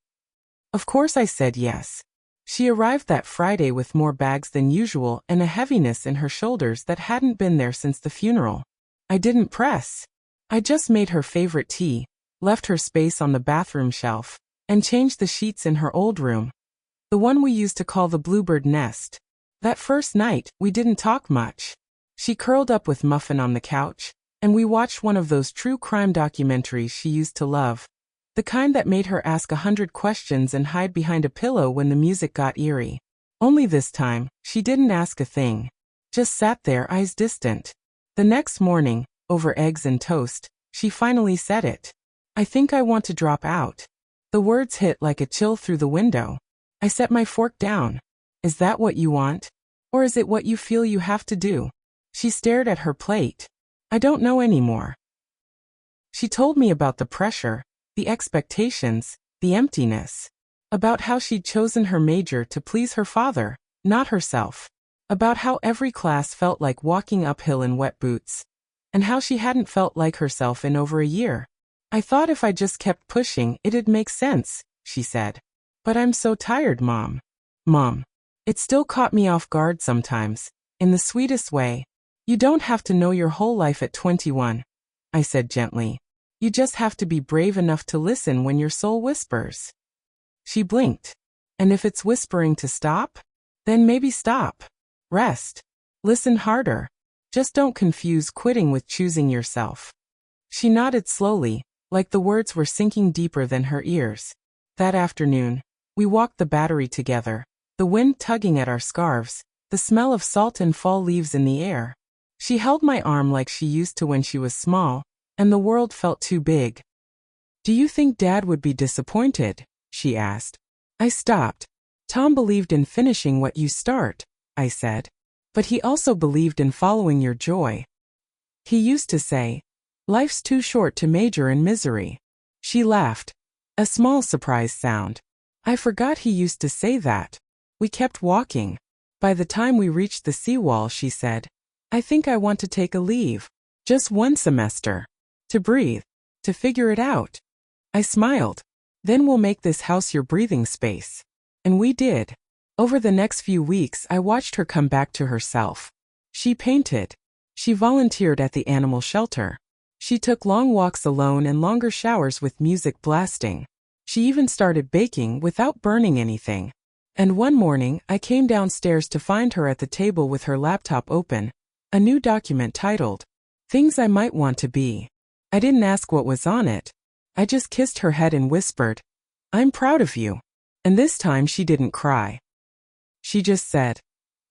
Of course I said yes. She arrived that Friday with more bags than usual and a heaviness in her shoulders that hadn't been there since the funeral. I didn't press. I just made her favorite tea, left her space on the bathroom shelf, and changed the sheets in her old room, the one we used to call the Bluebird Nest. That first night, we didn't talk much. She curled up with Muffin on the couch, and we watched one of those true crime documentaries she used to love. The kind that made her ask 100 questions and hide behind a pillow when the music got eerie. Only this time, she didn't ask a thing. Just sat there, eyes distant. The next morning, over eggs and toast, she finally said it. "I think I want to drop out." The words hit like a chill through the window. I set my fork down. "Is that what you want? Or is it what you feel you have to do?" She stared at her plate. "I don't know anymore." She told me about the pressure, the expectations, the emptiness. About how she'd chosen her major to please her father, not herself. About how every class felt like walking uphill in wet boots. And how she hadn't felt like herself in over a year. "I thought if I just kept pushing, it'd make sense," she said. "But I'm so tired, Mom." Mom. It still caught me off guard sometimes, in the sweetest way. "You don't have to know your whole life at 21, I said gently. "You just have to be brave enough to listen when your soul whispers." She blinked. "And if it's whispering to stop? Then maybe stop. Rest. Listen harder. Just don't confuse quitting with choosing yourself." She nodded slowly, like the words were sinking deeper than her ears. That afternoon, we walked the Battery together, the wind tugging at our scarves, the smell of salt and fall leaves in the air. She held my arm like she used to when she was small, and the world felt too big. "Do you think Dad would be disappointed?" she asked. I stopped. "Tom believed in finishing what you start," I said. "But he also believed in following your joy. He used to say, 'Life's too short to major in misery.'" She laughed. A small surprise sound. "I forgot he used to say that." We kept walking. By the time we reached the seawall, she said, "I think I want to take a leave. Just one semester. To breathe. To figure it out." I smiled. "Then we'll make this house your breathing space." And we did. Over the next few weeks, I watched her come back to herself. She painted. She volunteered at the animal shelter. She took long walks alone and longer showers with music blasting. She even started baking without burning anything. And one morning, I came downstairs to find her at the table with her laptop open, a new document titled, "Things I Might Want to Be." I didn't ask what was on it. I just kissed her head and whispered, "I'm proud of you." And this time she didn't cry. She just said,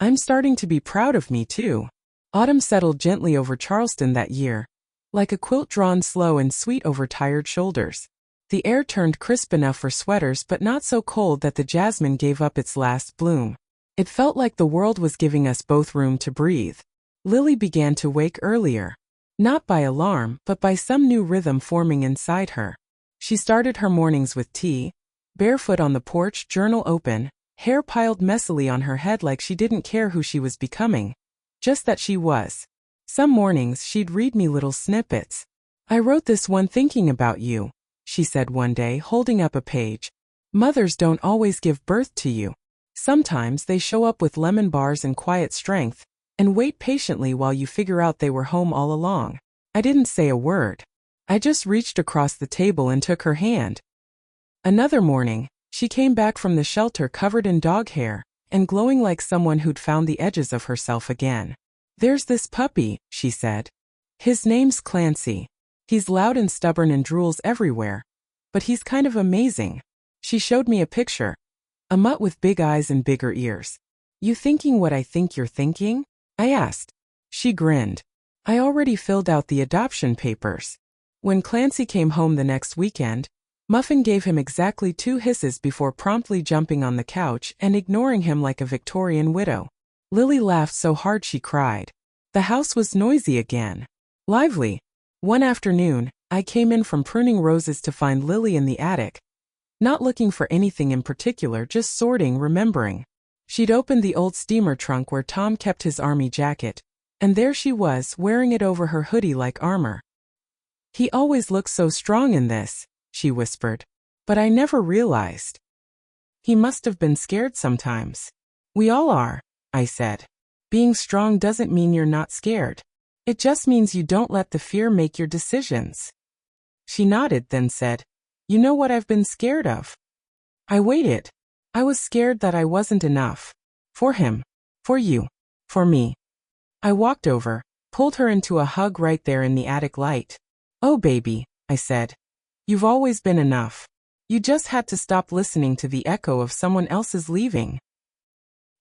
"I'm starting to be proud of me too." Autumn settled gently over Charleston that year, like a quilt drawn slow and sweet over tired shoulders. The air turned crisp enough for sweaters but not so cold that the jasmine gave up its last bloom. It felt like the world was giving us both room to breathe. Lily began to wake earlier. Not by alarm, but by some new rhythm forming inside her. She started her mornings with tea, barefoot on the porch, journal open, hair piled messily on her head like she didn't care who she was becoming. Just that she was. Some mornings she'd read me little snippets. "I wrote this one thinking about you," she said one day, holding up a page. "Mothers don't always give birth to you. Sometimes they show up with lemon bars and quiet strength, and wait patiently while you figure out they were home all along." I didn't say a word. I just reached across the table and took her hand. Another morning, she came back from the shelter covered in dog hair, and glowing like someone who'd found the edges of herself again. "There's this puppy," she said. "His name's Clancy. He's loud and stubborn and drools everywhere. But he's kind of amazing." She showed me a picture. A mutt with big eyes and bigger ears. You thinking what I think you're thinking? I asked. She grinned. I already filled out the adoption papers. When Clancy came home the next weekend, Muffin gave him exactly 2 hisses before promptly jumping on the couch and ignoring him like a Victorian widow. Lily laughed so hard she cried. The house was noisy again. Lively. One afternoon, I came in from pruning roses to find Lily in the attic. Not looking for anything in particular, just sorting, remembering. She'd opened the old steamer trunk where Tom kept his army jacket, and there she was, wearing it over her hoodie like armor. He always looks so strong in this, she whispered. But I never realized. He must have been scared sometimes. We all are, I said. Being strong doesn't mean you're not scared. It just means you don't let the fear make your decisions. She nodded, then said, You know what I've been scared of? I waited. I was scared that I wasn't enough. For him. For you. For me. I walked over, pulled her into a hug right there in the attic light. Oh baby, I said. You've always been enough. You just had to stop listening to the echo of someone else's leaving.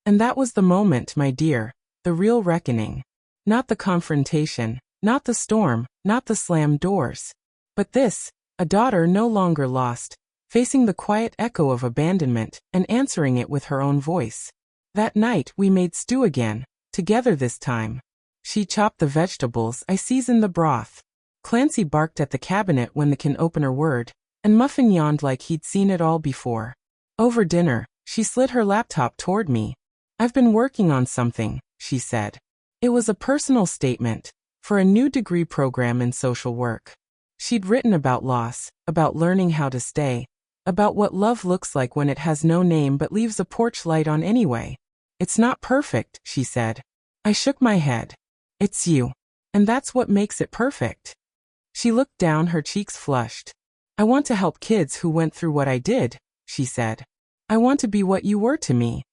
And that was the moment, my dear, the real reckoning. Not the confrontation, not the storm, not the slammed doors. But this, a daughter no longer lost, facing the quiet echo of abandonment and answering it with her own voice. That night we made stew again, together this time. She chopped the vegetables, I seasoned the broth. Clancy barked at the cabinet when the can opener whirred, and Muffin yawned like he'd seen it all before. Over dinner, she slid her laptop toward me. I've been working on something, she said. It was a personal statement, for a new degree program in social work. She'd written about loss, about learning how to stay, about what love looks like when it has no name but leaves a porch light on anyway. It's not perfect, she said. I shook my head. It's you. And that's what makes it perfect. She looked down, her cheeks flushed. I want to help kids who went through what I did, she said. I want to be what you were to me.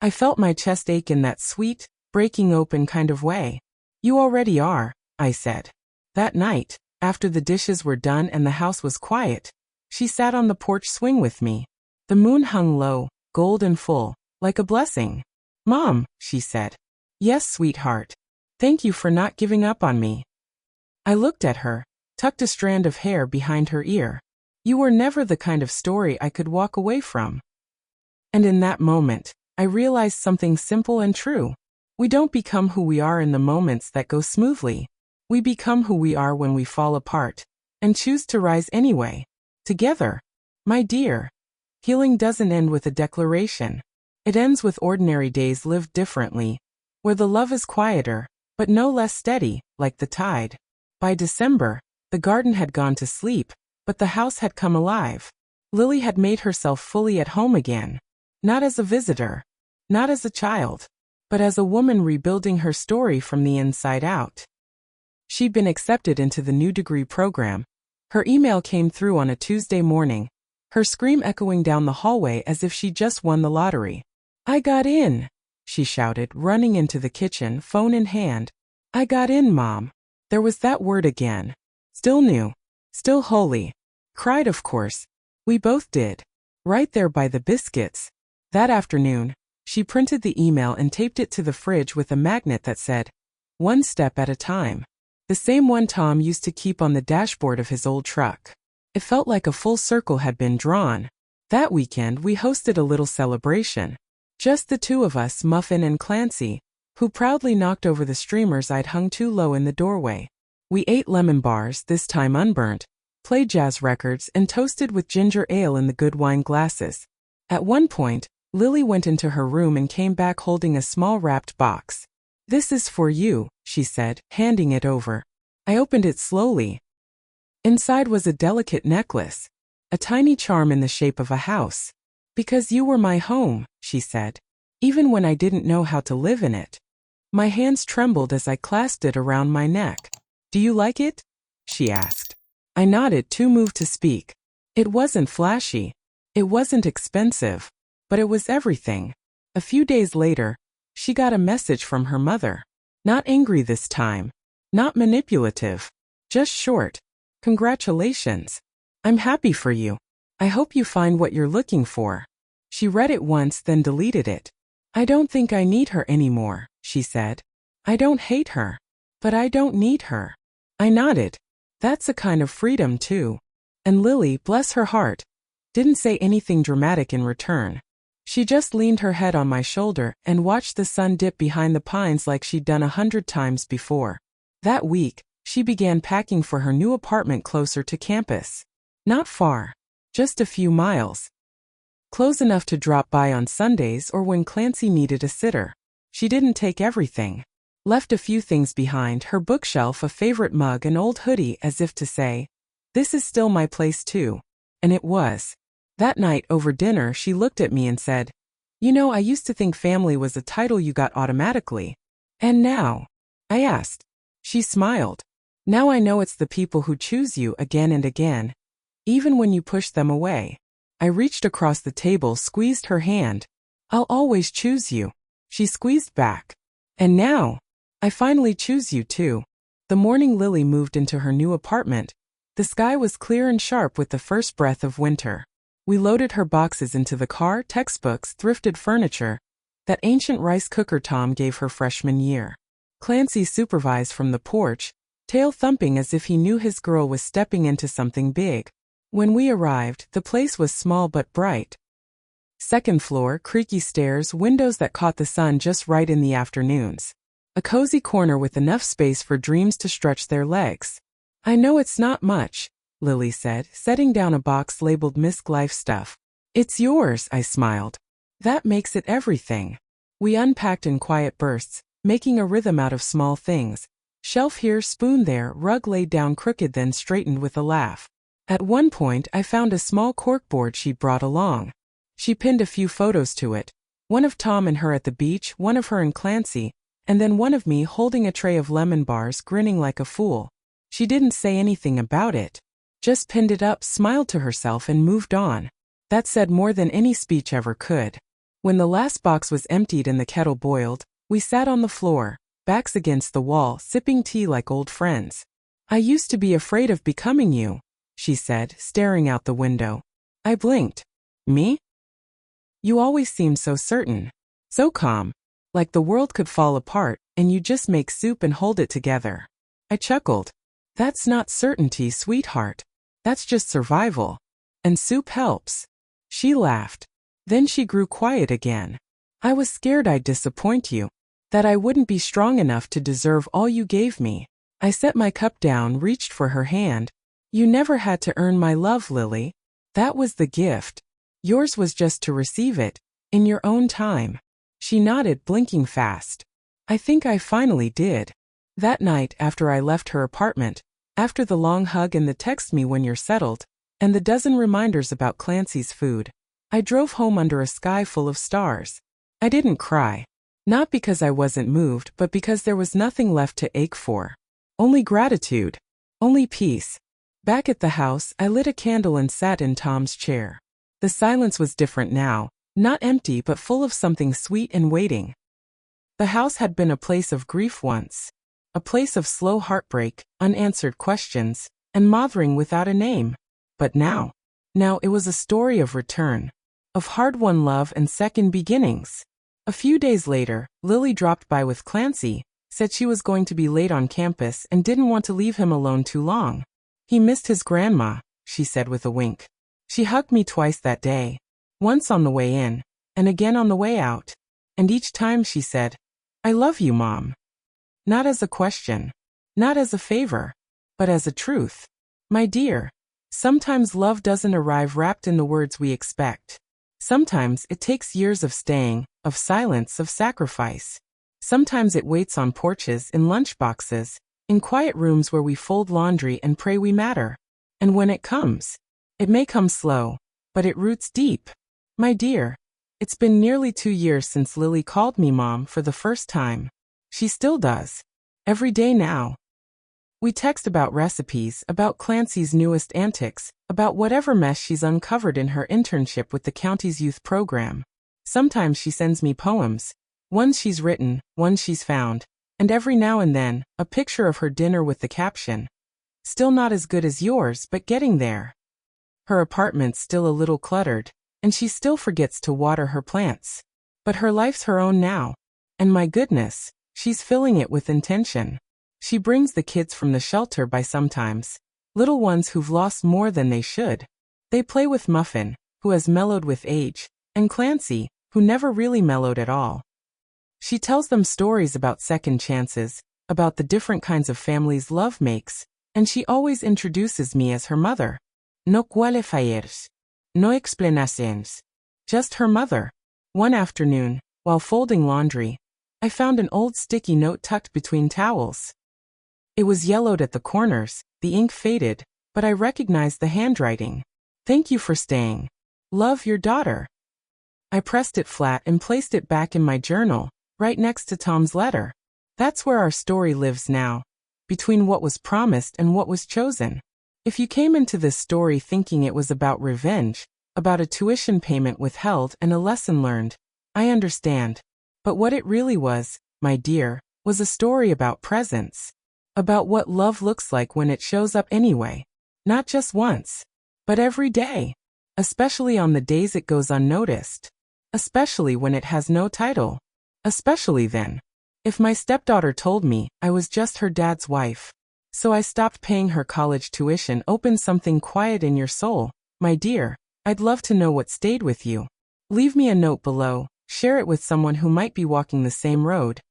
I felt my chest ache in that sweet, breaking open kind of way. You already are, I said. That night, after the dishes were done and the house was quiet, she sat on the porch swing with me. The moon hung low, gold and full, like a blessing. Mom, she said. Yes, sweetheart. Thank you for not giving up on me. I looked at her, tucked a strand of hair behind her ear. You were never the kind of story I could walk away from. And in that moment, I realized something simple and true. We don't become who we are in the moments that go smoothly. We become who we are when we fall apart, and choose to rise anyway. Together. My dear. Healing doesn't end with a declaration. It ends with ordinary days lived differently, where the love is quieter, but no less steady, like the tide. By December, the garden had gone to sleep, but the house had come alive. Lily had made herself fully at home again. Not as a visitor. Not as a child. But as a woman rebuilding her story from the inside out. She'd been accepted into the new degree program. Her email came through on a Tuesday morning, her scream echoing down the hallway as if she just won the lottery. I got in, she shouted, running into the kitchen, phone in hand. I got in, Mom. There was that word again. Still new. Still holy. Cried, of course. We both did. Right there by the biscuits. That afternoon, she printed the email and taped it to the fridge with a magnet that said, "One step at a time." The same one Tom used to keep on the dashboard of his old truck. It felt like a full circle had been drawn. That weekend we hosted a little celebration. Just the two of us, Muffin and Clancy, who proudly knocked over the streamers I'd hung too low in the doorway. We ate lemon bars, this time unburnt, played jazz records, and toasted with ginger ale in the good wine glasses. At one point, Lily went into her room and came back holding a small wrapped box. "This is for you," she said, handing it over. I opened it slowly. Inside was a delicate necklace, a tiny charm in the shape of a house. "Because you were my home," she said, "even when I didn't know how to live in it." My hands trembled as I clasped it around my neck. "Do you like it?" she asked. I nodded, too moved to speak. It wasn't flashy. It wasn't expensive. But it was everything. A few days later, she got a message from her mother. Not angry this time. Not manipulative. Just short. "Congratulations. I'm happy for you. I hope you find what you're looking for." She read it once, then deleted it. I don't think I need her anymore, she said. I don't hate her. But I don't need her. I nodded. That's a kind of freedom, too. And Lily, bless her heart, didn't say anything dramatic in return. She just leaned her head on my shoulder and watched the sun dip behind the pines like she'd done 100 times before. That week, she began packing for her new apartment closer to campus. Not far. Just a few miles. Close enough to drop by on Sundays or when Clancy needed a sitter. She didn't take everything. Left a few things behind, her bookshelf, a favorite mug, an old hoodie, as if to say, this is still my place too. And it was. That night over dinner she looked at me and said, you know, I used to think family was a title you got automatically. And now? I asked. She smiled. Now I know it's the people who choose you again and again, even when you push them away. I reached across the table, squeezed her hand. I'll always choose you. She squeezed back. And now? I finally choose you too. The morning Lily moved into her new apartment, the sky was clear and sharp with the first breath of winter. We loaded her boxes into the car, textbooks, thrifted furniture, that ancient rice cooker Tom gave her freshman year. Clancy supervised from the porch, tail thumping as if he knew his girl was stepping into something big. When we arrived, the place was small but bright. Second floor, creaky stairs, windows that caught the sun just right in the afternoons. A cozy corner with enough space for dreams to stretch their legs. I know it's not much, Lily said, setting down a box labeled Misk Life Stuff. It's yours, I smiled. That makes it everything. We unpacked in quiet bursts, making a rhythm out of small things. Shelf here, spoon there, rug laid down crooked then straightened with a laugh. At one point I found a small corkboard she'd brought along. She pinned a few photos to it. One of Tom and her at the beach, one of her and Clancy, and then one of me holding a tray of lemon bars grinning like a fool. She didn't say anything about it. Just pinned it up, smiled to herself and moved on. That said more than any speech ever could. When the last box was emptied and the kettle boiled, we sat on the floor, backs against the wall, sipping tea like old friends. I used to be afraid of becoming you, she said, staring out the window. I blinked. Me? You always seemed so certain. So calm. Like the world could fall apart, and you just make soup and hold it together. I chuckled. That's not certainty, sweetheart. That's just survival. And soup helps. She laughed. Then she grew quiet again. I was scared I'd disappoint you. That I wouldn't be strong enough to deserve all you gave me. I set my cup down, reached for her hand. You never had to earn my love, Lily. That was the gift. Yours was just to receive it, in your own time. She nodded, blinking fast. I think I finally did. That night, after I left her apartment, after the long hug and the text me when you're settled, and the dozen reminders about Clancy's food, I drove home under a sky full of stars. I didn't cry. Not because I wasn't moved, but because there was nothing left to ache for. Only gratitude. Only peace. Back at the house, I lit a candle and sat in Tom's chair. The silence was different now, not empty but full of something sweet and waiting. The house had been a place of grief once. A place of slow heartbreak, unanswered questions, and mothering without a name. But now it was a story of return. Of hard-won love and second beginnings. A few days later, Lily dropped by with Clancy, said she was going to be late on campus and didn't want to leave him alone too long. He missed his grandma, she said with a wink. She hugged me twice that day. Once on the way in, and again on the way out. And each time she said, I love you, Mom. Not as a question. Not as a favor. But as a truth. My dear, sometimes love doesn't arrive wrapped in the words we expect. Sometimes it takes years of staying, of silence, of sacrifice. Sometimes it waits on porches, in lunchboxes, in quiet rooms where we fold laundry and pray we matter. And when it comes, it may come slow, but it roots deep. My dear, it's been nearly 2 years since Lily called me Mom for the first time. She still does. Every day now. We text about recipes, about Clancy's newest antics, about whatever mess she's uncovered in her internship with the county's youth program. Sometimes she sends me poems, ones she's written, ones she's found, and every now and then, a picture of her dinner with the caption, still not as good as yours, but getting there. Her apartment's still a little cluttered, and she still forgets to water her plants. But her life's her own now. And my goodness, she's filling it with intention. She brings the kids from the shelter by sometimes. Little ones who've lost more than they should. They play with Muffin, who has mellowed with age, and Clancy, who never really mellowed at all. She tells them stories about second chances, about the different kinds of families love makes, and she always introduces me as her mother. No qualifiers. No explanaciones. Just her mother. One afternoon, while folding laundry, I found an old sticky note tucked between towels. It was yellowed at the corners, the ink faded, but I recognized the handwriting. Thank you for staying. Love, your daughter. I pressed it flat and placed it back in my journal, right next to Tom's letter. That's where our story lives now, between what was promised and what was chosen. If you came into this story thinking it was about revenge, about a tuition payment withheld and a lesson learned, I understand. But what it really was, my dear, was a story about presence. About what love looks like when it shows up anyway. Not just once, but every day. Especially on the days it goes unnoticed. Especially when it has no title. Especially then. If my stepdaughter told me I was just her dad's wife, so I stopped paying her college tuition, open something quiet in your soul, my dear, I'd love to know what stayed with you. Leave me a note below, share it with someone who might be walking the same road,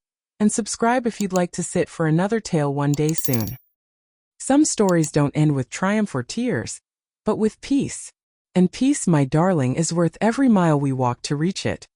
and subscribe if you'd like to sit for another tale one day soon. Some stories don't end with triumph or tears, but with peace. And peace, my darling, is worth every mile we walk to reach it.